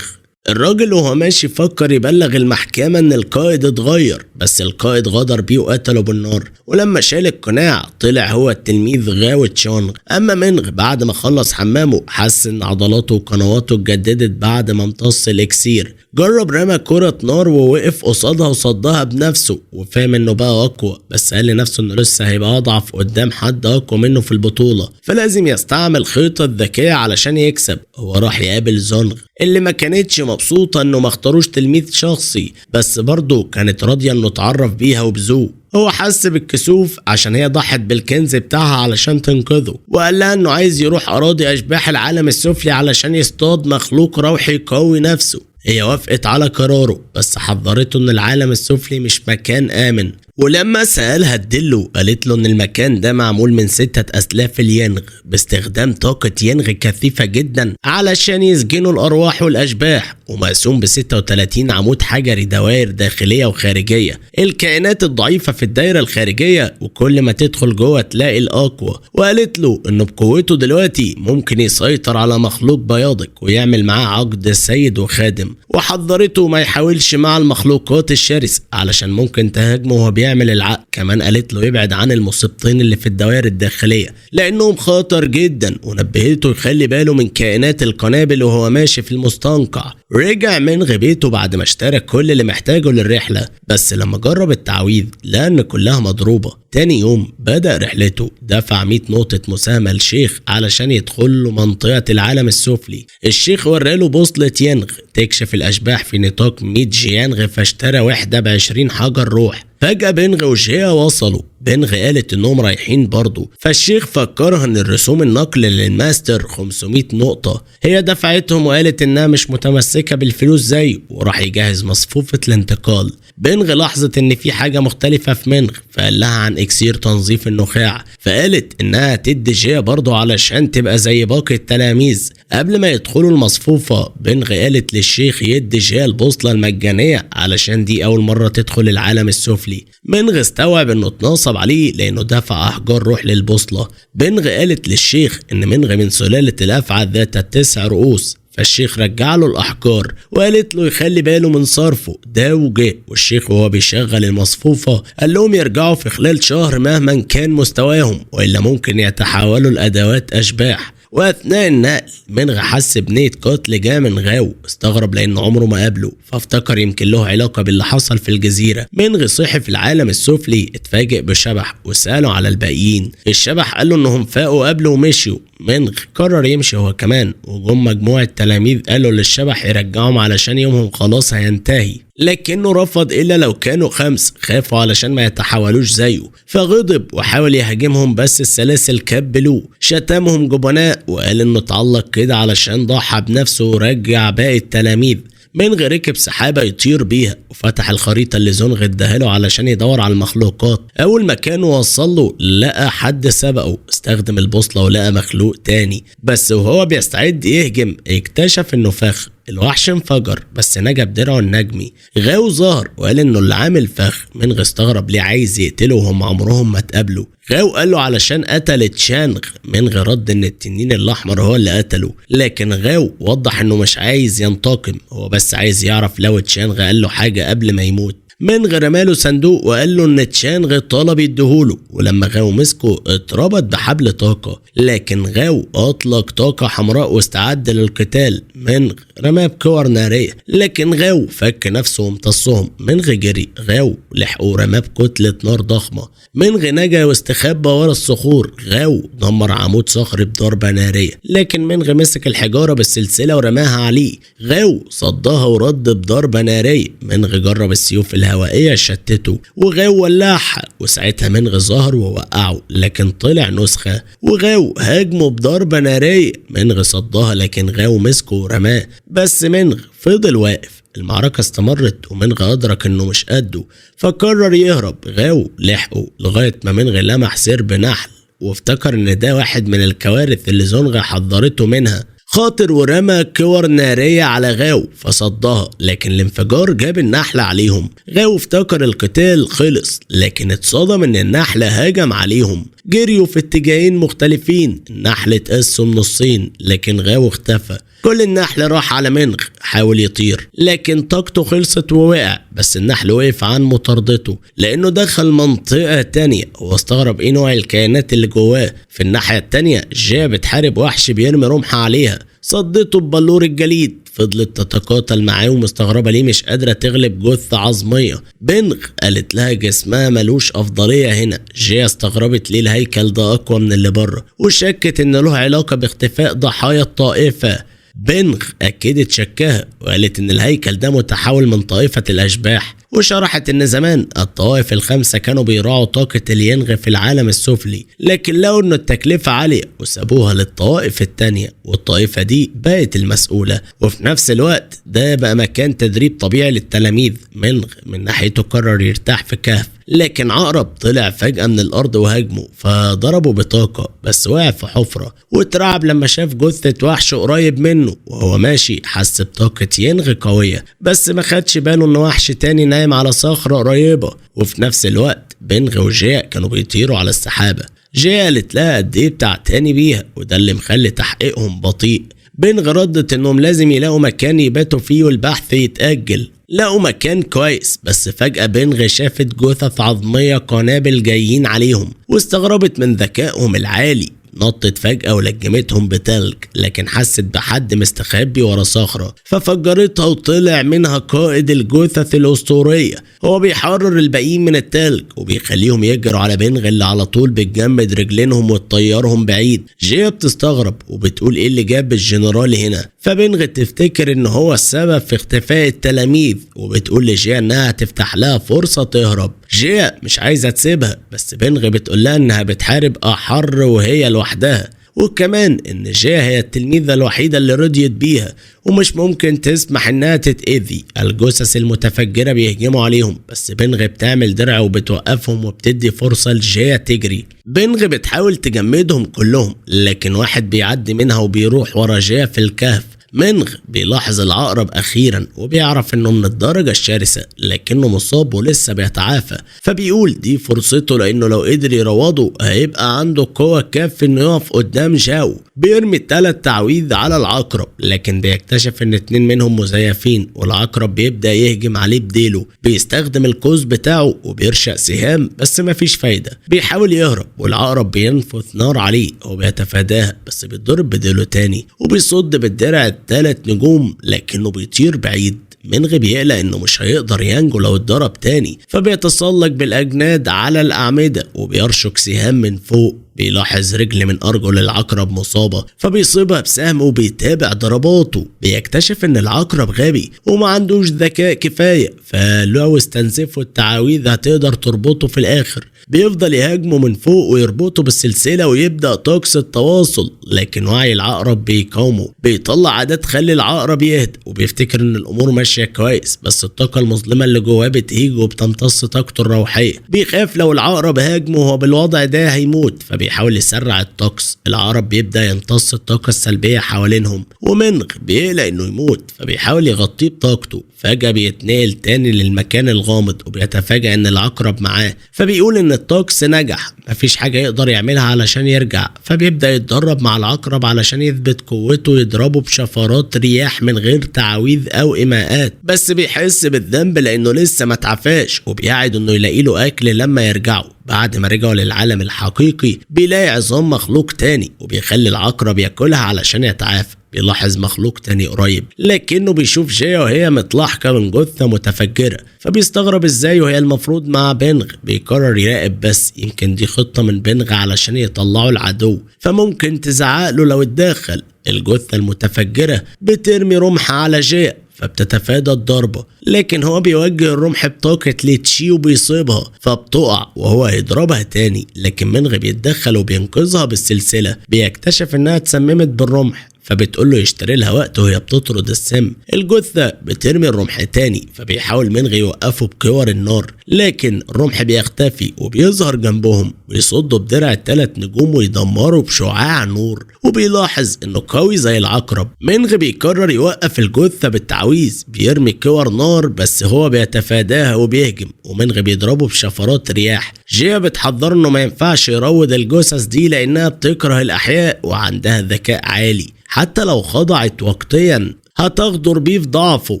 Speaker 1: الراجل وهو ماشي فكر يبلغ المحكمة ان القائد اتغير، بس القائد غدر بيه وقتله بالنار. ولما شال القناع طلع هو التلميذ غاو تشانغ. اما منغ بعد ما خلص حمامه حس ان عضلاته وقنواته اتجددت بعد ما امتص الاكسير. جرب رمى كرة نار ووقف قصادها وصدها بنفسه، وفهم انه بقى اقوى، بس قال لنفسه انه لسه هيبقى اضعف قدام حد اقوى منه في البطولة، فلازم يستعمل خطة ذكية علشان يكسب. هو راح يقابل زونغ اللي ما كانتش مبسوطة انه ما اختاروش تلميذ شخصي، بس برضه كانت راضية انه اتعرف بيها وبذوق. هو حس بالكسوف عشان هي ضحت بالكنز بتاعها علشان تنقذه، وقال لها انه عايز يروح اراضي اشباح العالم السفلي علشان يصطاد مخلوق روحي يقوي نفسه. هي وافقت على قراره، بس حذرته ان العالم السفلي مش مكان امن. ولما سألها تدله قالت له ان المكان ده معمول من 6 أسلاف الينغ باستخدام طاقة ينغ كثيفة جدا علشان يسجنوا الارواح والاشباح، ومقسوم ب36 عمود حجري دوائر داخلية وخارجية. الكائنات الضعيفة في الدايرة الخارجية، وكل ما تدخل جوه تلاقي الاقوى. وقالت له انه بقوته دلوقتي ممكن يسيطر على مخلوق بياضك ويعمل معاه عقد سيد وخادم، وحذرته ما يحاولش مع المخلوقات الشرسة علشان ممكن تهاجمه وهو بيعمل العقد. كمان قالت له يبعد عن المصيبتين اللي في الدوائر الداخلية لانهم خطر جدا، ونبهته يخلي باله من كائنات القنابل وهو ماشي في المستنقع. رجع منغ بيته بعد ما اشترى كل اللي محتاجه للرحلة، بس لما جرب التعويذ لقى ان كلها مضروبة. تاني يوم بدأ رحلته، دفع 100 نقطة مساهمة للشيخ علشان يدخل له منطقة العالم السفلي. الشيخ وراله بوصلة ينغ تكشف الأشباح في نطاق 100 جيانغ، فاشترى وحدة ب20 حجر روح. فجأة بنغ وجهيا وصلوا، بنغ قالت انهم رايحين برضه، فالشيخ فكرها ان الرسوم النقل للماستر 500 نقطة هي دفعتهم، وقالت انها مش متمسكة بالفلوس زيه، وراح يجهز مصفوفة الانتقال. بنغ لاحظت ان في حاجة مختلفة في منغ، فقال لها عن اكسير تنظيف النخاع، فقالت انها تدي جيا برضه علشان تبقى زي باقي التلاميذ. قبل ما يدخلوا المصفوفة بنغ قالت للشيخ يدي جيا البوصلة المجانية علشان دي اول مرة تدخل العالم السفلي. بنغ استوعب انه اتنصب عليه لانه دفع احجار روح للبوصلة. بنغ قالت للشيخ ان منغ من سلالة الافعى ذات ال9 رؤوس، فالشيخ رجع له الاحجار وقالت له يخلي باله من صرفه ده، وجه والشيخ وهو بيشغل المصفوفة قال لهم يرجعوا في خلال شهر مهما كان مستواهم، والا ممكن يتحولوا الادوات اشباح. واثناء النقل منغ حس بنية قتل جاء من غاو، استغرب لان عمره ما قابله، فافتكر يمكن له علاقة باللي حصل في الجزيرة. منغ صحي في العالم السفلي اتفاجئ بشبح وسأله على الباقيين، الشبح قال له انهم فاقوا قبله ومشيوا. منغ قرر يمشي هو كمان، وجم مجموعة تلاميذ قالوا للشبح يرجعهم علشان يومهم خلاص هينتهي، لكنه رفض الا لو كانوا 5، خافوا علشان ما يتحولوش زيه، فغضب وحاول يهاجمهم بس السلاسل كبلوه، شتمهم جبناء وقال انه اتعلق كده علشان ضحى بنفسه ورجع باقي التلاميذ. منغ ركب سحابة يطير بيها وفتح الخريطة اللي زونغ اداهاله علشان يدور على المخلوقات. أول ما كان وصل له لقى حد سبقه، استخدم البوصلة ولقى مخلوق تاني، بس وهو بيستعد يهجم اكتشف انه فخ. الوحش انفجر بس نجا بدرعه النجمي. غاو ظهر وقال انه اللي عامل فخ. منغ استغرب ليه عايز يقتله وهم عمرهم ما اتقابلوا. غاو قال له علشان قتل تشانغ. منغ رد ان التنين الاحمر هو اللي قتله، لكن غاو وضح انه مش عايز ينتقم، هو بس عايز يعرف لو تشانغ قال له حاجة قبل ما يموت. منغ رماله صندوق وقال له ان تشانغ طلب يديهوله، ولما غاو مسكه اتربط بحبل طاقة، لكن غاو اطلق طاقة حمراء واستعد للقتال. منغ رماه بكور نارية، لكن غاو فك نفسه وامتصهم. منغ جري، غاو لحقه ورماه بكتلة نار ضخمة. منغ نجا واستخبى ورا الصخور. غاو دمر عمود صخري بضربة نارية، لكن منغ مسك الحجارة بالسلسلة ورماها عليه. غاو صدها ورد بضربة نارية. منغ جرب السيوف الهوائية شتته، وغاو ولعها، وساعتها منغ ظهر ووقعه، لكن طلع نسخة وغاو هاجمه بضربة نارية. منغ صدها لكن غاو مسكه ورماه، بس منغ فضل واقف. المعركة استمرت ومنغ أدرك إنه مش قده، فقرر يهرب. غاو لحقه لغاية ما منغ لمح سرب نحل، وافتكر إن ده واحد من الكوارث اللي زونغ حذرته منها. خاطر ورمى كور نارية على غاو فصدها، لكن الانفجار جاب النحلة عليهم. غاو افتكر القتال خلص، لكن اتصدم ان النحلة هاجم عليهم. جريوا في اتجاهين مختلفين، النحل اتقسم نصين، لكن غاو اختفى. كل النحل راح على منغ، حاول يطير لكن طاقته خلصت ووقع، بس النحل وقف عن مطاردته لانه دخل منطقة تانية واستغرب ايه نوع الكائنات اللي جواه. في الناحية التانية جيا بتحارب وحش بيرمي رمحة عليها، صدته ببلور الجليد. فضلت تتقاتل معاه ومستغربة ليه مش قادرة تغلب جثة عظمية. بنغ قالت لها جسمها ملوش أفضلية هنا. جيا استغربت ليه الهيكل ده أقوى من اللي بره، وشكت إن له علاقة باختفاء ضحايا الطائفة. بنغ أكدت شكها وقالت إن الهيكل ده متحول من طائفة الأشباح، وشرحت إن زمان الطوائف الخمسة كانوا بيراعوا طاقة الينغ في العالم السفلي، لكن لقوا إن التكلفة عالية وسابوها للطوائف التانية، والطائفة دي بقت المسؤولة. وفي نفس الوقت ده بقى مكان تدريب طبيعي للتلاميذ. منغ من ناحيته قرر يرتاح في كهف، لكن عقرب طلع فجأة من الأرض وهاجمه، فضربه بطاقة بس وقع في حفرة، واترعب لما شاف جثة وحش قريب منه. وهو ماشي حس بطاقة ينغ قوية، بس ما خدش باله إن وحش تاني نايم على صخرة قريبة. وفي نفس الوقت بنغ وجيا كانوا بيطيروا على السحابة. جيا قالت لها قد ايه بتعتني بيها، وده اللي مخلي تحقيقهم بطيء. بنغ ردت انهم لازم يلاقوا مكان يباتوا فيه والبحث يتأجل. لقوا مكان كويس، بس فجأة بنغ شافت جثث عظمية قنابل جايين عليهم، واستغربت من ذكائهم العالي. نطت فجأة ولجمتهم بتلج، لكن حست بحد مستخبي ورا صخرة ففجرتها وطلع منها قائد الجثث الأسطورية. هو بيحرر الباقيين من التلج وبيخليهم يجروا على بنغ اللي على طول بتجمد رجلينهم وتطيرهم بعيد. جيا بتستغرب وبتقول ايه اللي جاب الجنرال هنا، فبنغ تفتكر ان هو السبب في اختفاء التلاميذ، وبتقول لجيا انها تفتح لها فرصة تهرب. جيا مش عايزة تسيبها، بس بنغ بتقولها انها بتحارب احر وهي لوحدها، وكمان ان جيا هي التلميذة الوحيدة اللي رضيت بيها ومش ممكن تسمح انها تتأذي. الجثث المتفجرة بيهجموا عليهم، بس بنغ بتعمل درع وبتوقفهم وبتدي فرصة لجيا تجري. بنغ بتحاول تجمدهم كلهم، لكن واحد بيعدي منها وبيروح ورا جيا في الكهف. منغ بيلاحظ العقرب اخيرا وبيعرف انه من الدرجة الشرسة، لكنه مصاب ولسه بيتعافى، فبيقول دي فرصته لانه لو قدر يروضه هيبقى عنده قوة كافية انه يقف قدام جاو. بيرمي 3 تعويذ على العقرب، لكن بيكتشف ان 2 منهم مزيفين، والعقرب بيبدأ يهجم عليه بديله. بيستخدم القوس بتاعه وبيرشق سهام، بس مفيش فايدة. بيحاول يهرب والعقرب بينفث نار عليه وبيتفاداها، بس بيتضرب بديله تاني وبيصد بالدرع 3 نجوم، لكنه بيطير بعيد. منغ بيقلق انه مش هيقدر ينجو لو اتضرب تاني، فبيتسلق بالاجناد على الاعمدة وبيرشق سهام من فوق. بيلاحظ رجل من ارجل العقرب مصابة، فبيصيبها بسهم وبيتابع ضرباته. بيكتشف ان العقرب غبي وما عندوش ذكاء كفاية، فلو استنزفوا التعاويذ هتقدر تربطه في الاخر. بيفضل يهاجمه من فوق ويربطه بالسلسلة ويبدأ طقس التواصل، لكن وعي العقرب بيقاومه. بيطلع عادة تخلي العقرب يهدى وبيفتكر ان الامور ماشية كويس، بس الطاقة المظلمة اللي جواه بتهيج وبتمتص طاقته الروحية. بيخاف لو العقرب هاجمه وهو بالوضع ده هيموت، فبيحاول يسرع الطقس. العقرب بيبدأ يمتص الطاقة السلبية حوالينهم، ومنغ بيقلق انه يموت فبيحاول يغطيه بطاقته. فجأة بيتنقل تاني للمكان الغامض وبيتفاجأ ان العقرب معاه، فبيقول ان الطقس نجح، مفيش حاجة يقدر يعملها علشان يرجع. فبيبدأ يتدرب مع العقرب علشان يثبت قوته ويضربه بشفرات رياح من غير تعاويذ او ايماءات، بس بيحس بالذنب لانه لسه ما اتعافاش، وبيعد انه يلاقي له اكل لما يرجعوا. بعد ما رجعوا للعالم الحقيقي بيلاقي عظام مخلوق تاني وبيخلي العقرب ياكلها علشان يتعافى. بيلاحظ مخلوق تاني قريب، لكنه بيشوف جيا وهي متلاحقة من جثة متفجرة، فبيستغرب ازاي وهي المفروض مع بنغ. بيقرر يراقب، بس يمكن دي خطة من بنغ علشان يطلعوا العدو، فممكن تزعق له لو اتدخل. الجثة المتفجرة بترمي رمح على جيا، فبتتفادى الضربة، لكن هو بيوجه الرمح بطاقة ليتشي وبيصيبها، فبتقع وهو هيضربها تاني، لكن منغ بيتدخل وبينقذها بالسلسلة. بيكتشف انها اتسممت بالرمح، فبتقول له يشتري لها وقت وهي بتطرد السم. الجثة بترمي الرمح تاني، فبيحاول منغ يوقفه بكور النار، لكن الرمح بيختفي وبيظهر جنبهم ويصده بدرع 3 نجوم ويدمره بشعاع نور. وبيلاحظ انه قوي زي العقرب. منغ بيقرر يوقف الجثة بالتعويذ، بيرمي كور نار بس هو بيتفاداها وبيهجم، ومنغ بيضربه بشفرات رياح. جيا بتحذر انه ما ينفعش يروض الجثث دي لانها بتكره الاحياء وعندها ذكاء عالي، حتى لو خضعت وقتيا هتغدر بيه في ضعفه.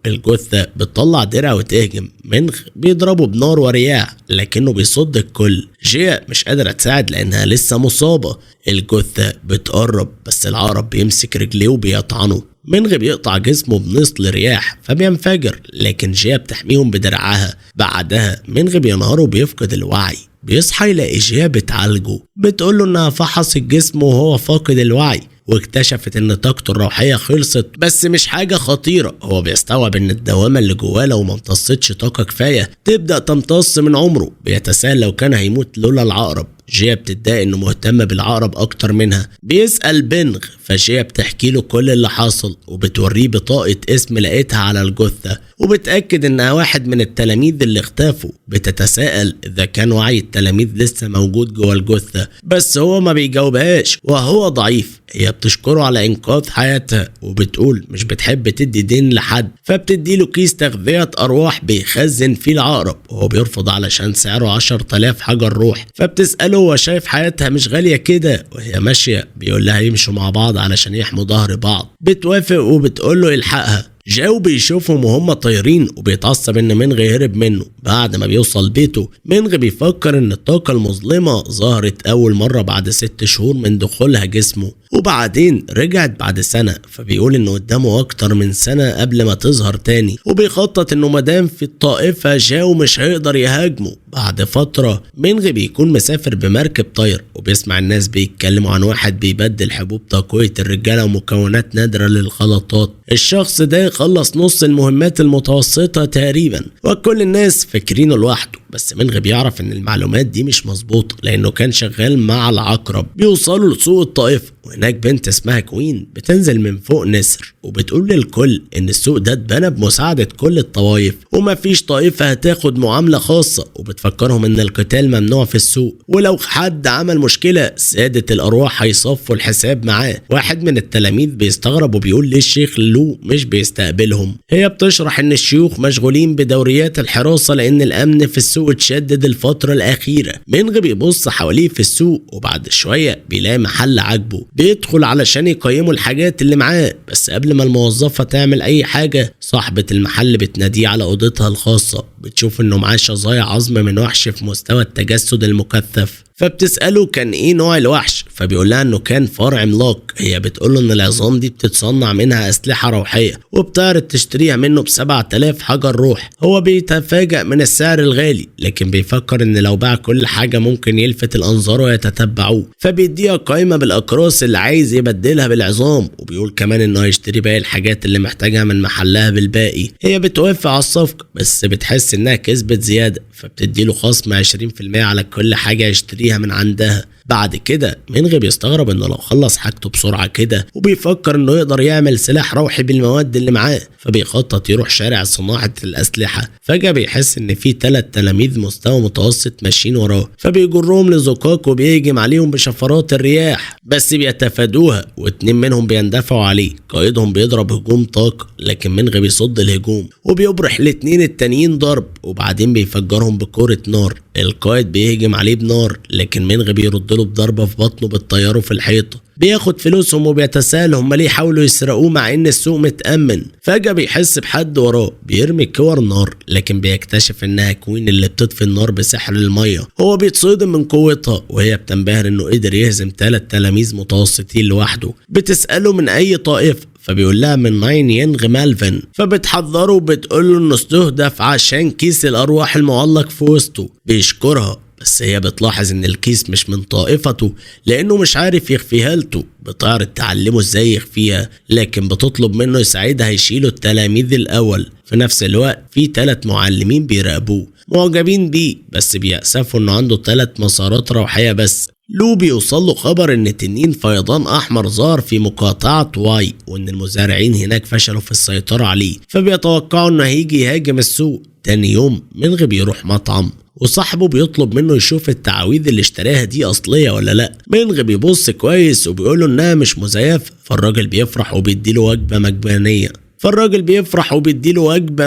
Speaker 1: الجثة بتطلع درع وتهجم، منغ بيضربه بنار ورياح لكنه بيصد الكل. جيا مش قادرة تساعد لانها لسه مصابة. الجثة بتقرب، بس العقرب بيمسك رجليه وبيطعنه. منغ بيقطع جسمه بنصل رياح فبينفجر، لكن جيا بتحميهم بدرعها. بعدها منغ بينهار وبيفقد الوعي. بيصحى يلاقي جيا بتعالجه، بتقوله انها فحصت جسمه وهو فاقد الوعي، واكتشفت ان طاقته الروحية خلصت، بس مش حاجة خطيرة. هو بيستوعب ان الدوامة اللي جواه لو ما امتصتش طاقة كفاية تبدأ تمتص من عمره. بيتساءل لو كان هيموت لولا العقرب. جيا بتتضايق انه مهتم بالعقرب اكتر منها. بيسأل بنغ، فجيا بتحكي له كل اللي حصل وبتوريه بطاقة اسم لقيتها على الجثة، وبتأكد انها واحد من التلاميذ اللي اختفوا. بتتساءل اذا كان وعي التلاميذ لسه موجود جوه الجثة، بس هو ما بيجاوبهاش وهو ضعيف. هي بتشكره على انقاذ حياتها وبتقول مش بتحب تدي دين لحد، فبتديله كيس تغذية ارواح بيخزن فيه العقرب، وهو بيرفض علشان سعره 10,000 حجر روح. فبتسأله هو شايف حياتها مش غالية كده وهي ماشية، بيقول لها يمشوا مع بعض علشان يحموا ظهر بعض. بتوافق وبتقول له الحقها. جاو بيشوفهم وهم طايرين وبيتعصب ان منغ هرب منه. بعد ما بيوصل بيته منغ بيفكر ان الطاقة المظلمة ظهرت اول مرة بعد 6 شهور من دخولها جسمه، وبعدين رجعت بعد سنة. فبيقول انه قدامه اكتر من سنة قبل ما تظهر تاني، وبيخطط انه مادام في الطائفة جاو مش هيقدر يهاجمه. بعد فترة منغ بيكون مسافر بمركب طاير وبيسمع الناس بيتكلموا عن واحد بيبدل حبوب تقوية الرجالة ومكونات نادرة للخلطات. الشخص ده خلص نص المهمات المتوسطة تقريبا، وكل الناس فاكرينه لوحده، بس منغ بيعرف ان المعلومات دي مش مظبوطه لانه كان شغال مع العقرب. بيوصلوا لسوق الطائف وهناك بنت اسمها كوين بتنزل من فوق نسر وبتقول للكل ان السوق ده اتبنى بمساعده كل الطوائف ومفيش طائفه هتاخد معامله خاصه، وبتفكرهم ان القتال ممنوع في السوق ولو حد عمل مشكله ساده الارواح هيصفوا الحساب معاه. واحد من التلاميذ بيستغرب وبيقول ليه الشيخ لو مش بيستقبلهم. هي بتشرح ان الشيوخ مشغولين بدوريات الحراسه لان الامن في السوق اتشدد الفتره الاخيره. منغ بيبص حواليه في السوق وبعد شويه بيلاقي محل عاجبه، بيدخل علشان يقيموا الحاجات اللي معاه، بس قبل ما الموظفه تعمل اي حاجه صاحبه المحل بتناديه على اوضتها الخاصه. بتشوف انه معاه شظايا عظم من وحش في مستوى التجسد المكثف، فبتسأله كان ايه نوع الوحش، فبيقول لها انه كان فار عملاق. هي بتقوله ان العظام دي بتتصنع منها اسلحة روحية وبتعرض تشتريها منه ب7000 حجر روح. هو بيتفاجأ من السعر الغالي لكن بيفكر ان لو باع كل حاجة ممكن يلفت الانظار ويتتبعوه، فبيديها قائمة بالاقراص اللي عايز يبدلها بالعظام، وبيقول كمان انه هيشتري باقي الحاجات اللي محتاجها من محلها بالباقي. هي بتوافق على الصفقة بس بتحس انها كسبت زيادة، فبتديله خصم 20% على كل حاجة يشتريها من عندها. بعد كده منغ بيستغرب انه لو خلص حاجته بسرعة كده وبيفكر انه يقدر يعمل سلاح روحي بالمواد اللي معاه، فبيخطط يروح شارع صناعة الأسلحة. فجأة بيحس ان في 3 تلاميذ مستوى متوسط ماشيين وراه، فبيجرهم لزقاق وبيهجم عليهم بشفرات الرياح بس بيتفادوها و2 منهم بيندفعوا عليه. قائدهم بيضرب هجوم طاقة لكن منغ بيصد الهجوم وبيبرح ال2 التانيين ضرب وبعدين بيفجرهم بكرة نار. القائد بيهجم عليه بنار لكن منغ بيرد له بضربة في بطنه بتطيره في الحيطة. بياخد فلوسهم وبيتساءل هم ليه حاولوا يسرقوه مع ان السوق متأمن. فجأة بيحس بحد وراه بيرمي كور نار لكن بيكتشف انها كوين اللي بتطفي النار بسحر المية. هو بيتصدم من قوتها وهي بتنبهر انه قدر يهزم 3 تلاميذ متوسطين لوحده. بتسأله من اي طائفة فبيقول لها من 9 ينغ مالفن، فبتحذره وبتقول له انه استهدف عشان كيس الارواح المعلق في وسطه. بيشكرها بس هي بتلاحظ ان الكيس مش من طائفته لانه مش عارف يخفيها له. بتعرض تعلمه ازاي يخفيها لكن بتطلب منه يساعدها يشيلوا التلاميذ الاول. في نفس الوقت في 3 معلمين بيراقبوه معجبين بيه بس بيأسفوا انه عنده 3 مسارات روحية بس. لو بيوصل له خبر ان تنين فيضان احمر ظهر في مقاطعة واي وان المزارعين هناك فشلوا في السيطرة عليه، فبيتوقعوا انه هيجي يهاجم السوق. تاني يوم منغ بيروح مطعم وصاحبه بيطلب منه يشوف التعاويذ اللي اشتراها دي اصليه ولا لا. منغ بيبص كويس وبيقوله انها مش مزيفه، فالراجل بيفرح وبيديله وجبه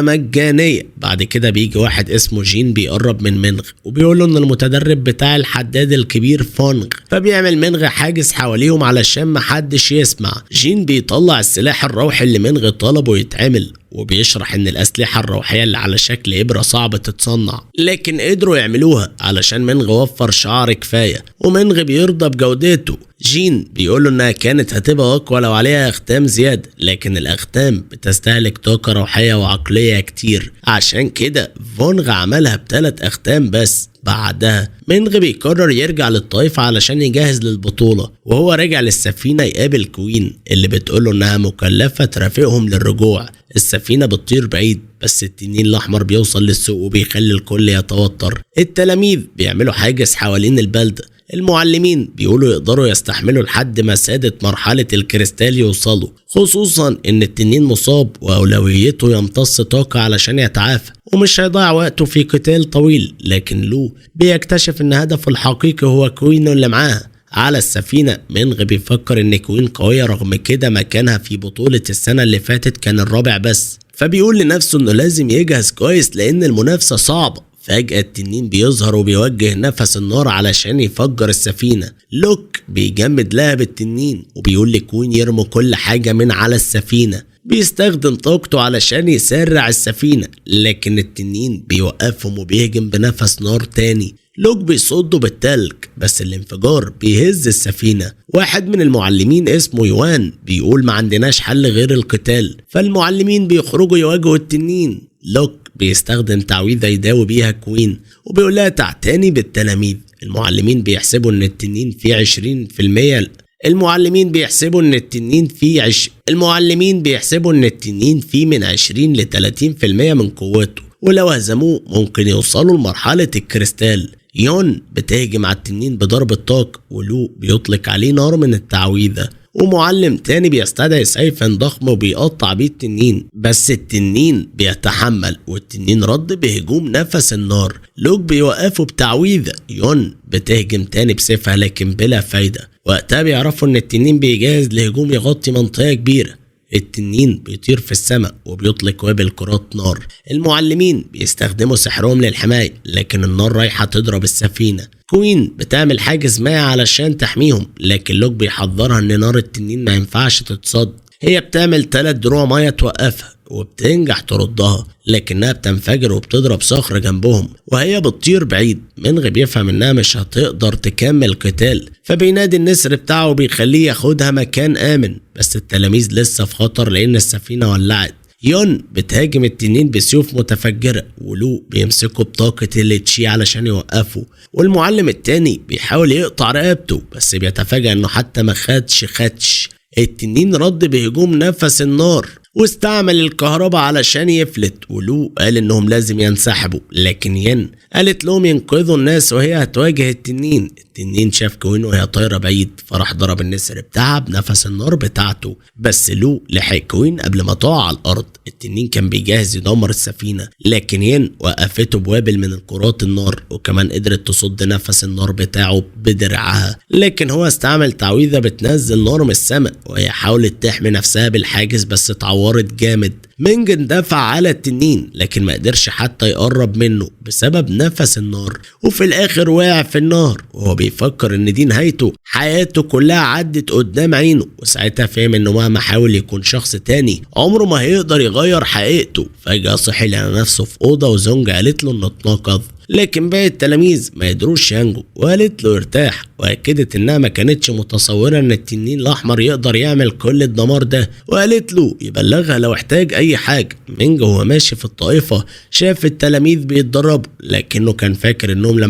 Speaker 1: مجانيه. بعد كده بيجي واحد اسمه جين بيقرب من منغ وبيقوله ان المتدرب بتاع الحداد الكبير فونغ، فبيعمل منغ حاجز حواليهم علشان محدش يسمع. جين بيطلع السلاح الروحي اللي منغ طلبه يتعمل وبيشرح ان الاسلحة الروحية اللي على شكل ابرة صعبة تتصنع لكن قدروا يعملوها علشان منغ وفر شعر كفاية ومنغ بيرضى بجودته. جين بيقوله انها كانت هتبقى اقوى لو عليها اختام زيادة لكن الاختام بتستهلك طاقة روحية وعقلية كتير، عشان كده فونغ عملها ب3 اختام بس. بعدها منغ بيقرر يرجع للطائفة علشان يجهز للبطولة، وهو راجع للسفينة يقابل كوين اللي بتقوله انها مكلفة ترافقهم للرجوع. السفينة بتطير بعيد بس التنين الاحمر بيوصل للسوق وبيخلي الكل يتوتر. التلاميذ بيعملوا حاجز حوالين البلدة. المعلمين بيقولوا يقدروا يستحملوا لحد ما سادة مرحلة الكريستال يوصلوا، خصوصا ان التنين مصاب واولويته يمتص طاقة علشان يتعافى ومش هيضيع وقته في قتال طويل. لكن لو بيكتشف ان هدفه الحقيقي هو كوين اللي معاه على السفينة. منغ بيفكر ان كوين قوية رغم كده مكانها في بطولة السنة اللي فاتت كان الرابع بس، فبيقول لنفسه انه لازم يجهز كويس لان المنافسة صعبة. فجأة التنين بيظهر وبيوجه نفس النار علشان يفجر السفينة. لوك بيجمد لها بالتنين وبيقول لكوين يرموا كل حاجة من على السفينة. بيستخدم طاقته علشان يسرع السفينة لكن التنين بيوقفهم وبيهجم بنفس نار تاني. لوك بيصده بالتلج بس الانفجار بيهز السفينة. واحد من المعلمين اسمه يوان بيقول ما عندناش حل غير القتال، فالمعلمين بيخرجوا يواجهوا التنين. لوك بيستخدم تعويذة يداوي بيها كوين وبيقول لها تعتني بالتلاميذ. المعلمين بيحسبوا ان التنين فيه 20%. المعلمين بيحسبوا ان التنين فيه من 20 ل 30% من قوته، ولو هزموه ممكن يوصلوا لمرحلة الكريستال. يون بتهجم على التنين بضرب الطاق، ولو بيطلق عليه نار من التعويذة، ومعلم تاني بيستدعي سيفا ضخم وبيقطع بيه التنين، بس التنين بيتحمل والتنين رد بهجوم نفس النار. لوك بيوقفه بتعويذة. يون بتهجم تاني بسيفها لكن بلا فايدة. وقتها بيعرفوا ان التنين بيجهز لهجوم يغطي منطقة كبيرة. التنين بيطير في السماء وبيطلق وابل كرات نار. المعلمين بيستخدموا سحرهم للحماية لكن النار رايحة تضرب السفينة. كوين بتعمل حاجز مائي علشان تحميهم، لكن لوك بيحذرها ان نار التنين ما ينفعش تتصد. هي بتعمل 3 دروع مية توقفها وبتنجح تردها، لكنها بتنفجر وبتضرب صخر جنبهم، وهي بتطير بعيد. منغ بيفهم انها مش هتقدر تكمل قتال، فبينادي النسر بتاعه وبيخليه ياخدها مكان آمن، بس التلاميذ لسه في خطر لأن السفينة ولعت. يون بتهاجم التنين بسيوف متفجرة، ولو بيمسكه بطاقة التشي علشان يوقفه، والمعلم التاني بيحاول يقطع رقبته بس بيتفاجأ انه حتى ما خدش. التنين رد بهجوم نفس النار واستعمل الكهرباء علشان يفلت، ولو قال انهم لازم ينسحبوا، لكن ين قالت لهم ينقذوا الناس وهي هتواجه التنين. التنين شاف كوين وهي طايره بعيد فراح ضرب النسر بتاعها بنفس النار بتاعته، بس لو لحق كوين قبل ما تقع على الارض. التنين كان بيجهز يدمر السفينه، لكن ين وقفته بوابل من الكرات النار، وكمان قدرت تصد نفس النار بتاعه بدرعها، لكن هو استعمل تعويذه بتنزل نار من السماء، وهي حاولت تحمي نفسها بالحاجز بس اتعورت جامد. مينج اندفع على التنين لكن ما قدرش حتى يقرب منه بسبب نفس النار، وفي الاخر وقع في النار وهو بيفكر ان دي نهايته. حياته كلها عدت قدام عينه، وساعتها فهم انه مهما حاول يكون شخص تاني عمره ما هيقدر يغير حقيقته. فجأة صحي لقى نفسه في اوضه وزونج قالت له انه اتنقض، لكن باقي التلاميذ ما يدروش ينجو، وقالت له ارتاح، واكدت انها ما كانتش متصوره ان التنين الاحمر يقدر يعمل كل الدمار ده، وقالت له يبلغها لو احتاج اي حاجه. مينج وهو ماشي في الطائفه شاف التلاميذ بيتدربوا، لكنه كان فاكر انهم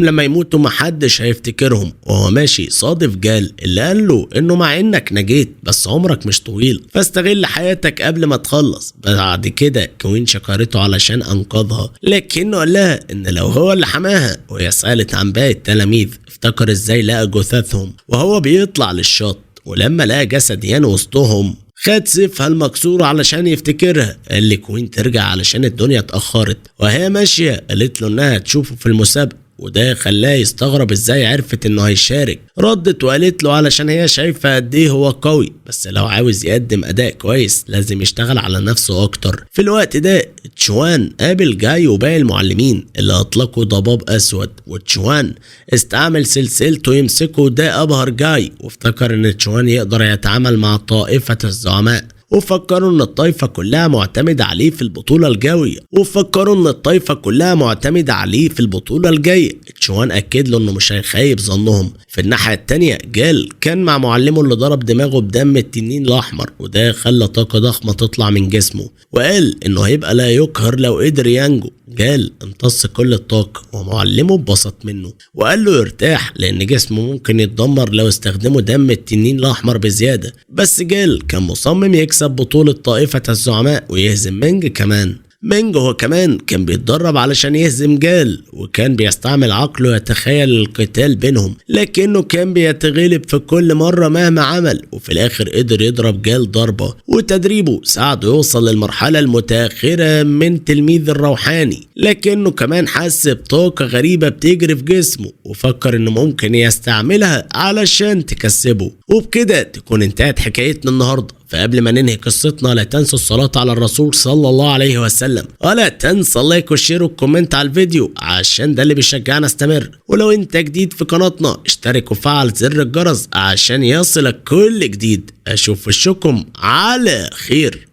Speaker 1: لما يموتوا محدش هيفتكرهم. وهو ماشي صادف جال اللي قال له انه مع انك نجيت بس عمرك مش طويل، فاستغل حياتك قبل ما تخلص. بعد كده كوين شكرته علشان انقذها، لكنه قال لها ان لو هو اللي حماها. وهي سألت عن باقي التلاميذ افتكر ازاي لقى جثثهم وهو بيطلع للشط، ولما لقى جسد يان وسطهم خد سيفها المكسور علشان يفتكرها. قال لكوين ترجع علشان الدنيا اتأخرت، وهي ماشية قالت له انها تشوفه في المسابقة، وده خلاه يستغرب ازاي عرفت انه هيشارك. ردت وقالت له علشان هي شايفه قد ايه هو قوي، بس لو عاوز يقدم اداء كويس لازم يشتغل على نفسه اكتر. في الوقت ده تشوان قابل جاي وباقي المعلمين اللي اطلقوا ضباب اسود، وتشوان استعمل سلسلته يمسكه. ده ابهر جاي وافتكر ان تشوان يقدر يتعامل مع طائفه الزعماء، وفكروا ان الطائفة كلها معتمدة عليه في البطولة الجاية. تشوان اكد له انه مش هيخيب ظنهم. في الناحية التانية جال كان مع معلمه اللي ضرب دماغه بدم التنين الاحمر، وده خلى طاقة ضخمة تطلع من جسمه، وقال انه هيبقى لا يقهر لو قدر ينجو. جال امتص كل الطاقة ومعلمه اتبسط منه وقال له يرتاح لان جسمه ممكن يتدمر لو استخدموا دم التنين الاحمر بزيادة. بس جال كان مصمم يكسب بطولة طائفة الزعماء ويهزم مينج كمان. مينج هو كمان كان بيتدرب علشان يهزم جال، وكان بيستعمل عقله يتخيل القتال بينهم، لكنه كان بيتغلب في كل مرة مهما عمل، وفي الاخر قدر يضرب جال ضربة. وتدريبه ساعده يوصل للمرحلة المتأخرة من تلميذ الروحاني، لكنه كمان حس بطاقة غريبة بتجري في جسمه وفكر انه ممكن يستعملها علشان تكسبه. وبكده تكون انتهت حكايتنا النهاردة. فقبل ما ننهي قصتنا لا تنسوا الصلاة على الرسول صلى الله عليه وسلم، ولا تنسى اللايك والشير والكومنت على الفيديو عشان ده اللي بيشجعنا استمر. ولو انت جديد في قناتنا اشترك وفعل زر الجرس عشان يصلك كل جديد. اشوف وشكم على خير.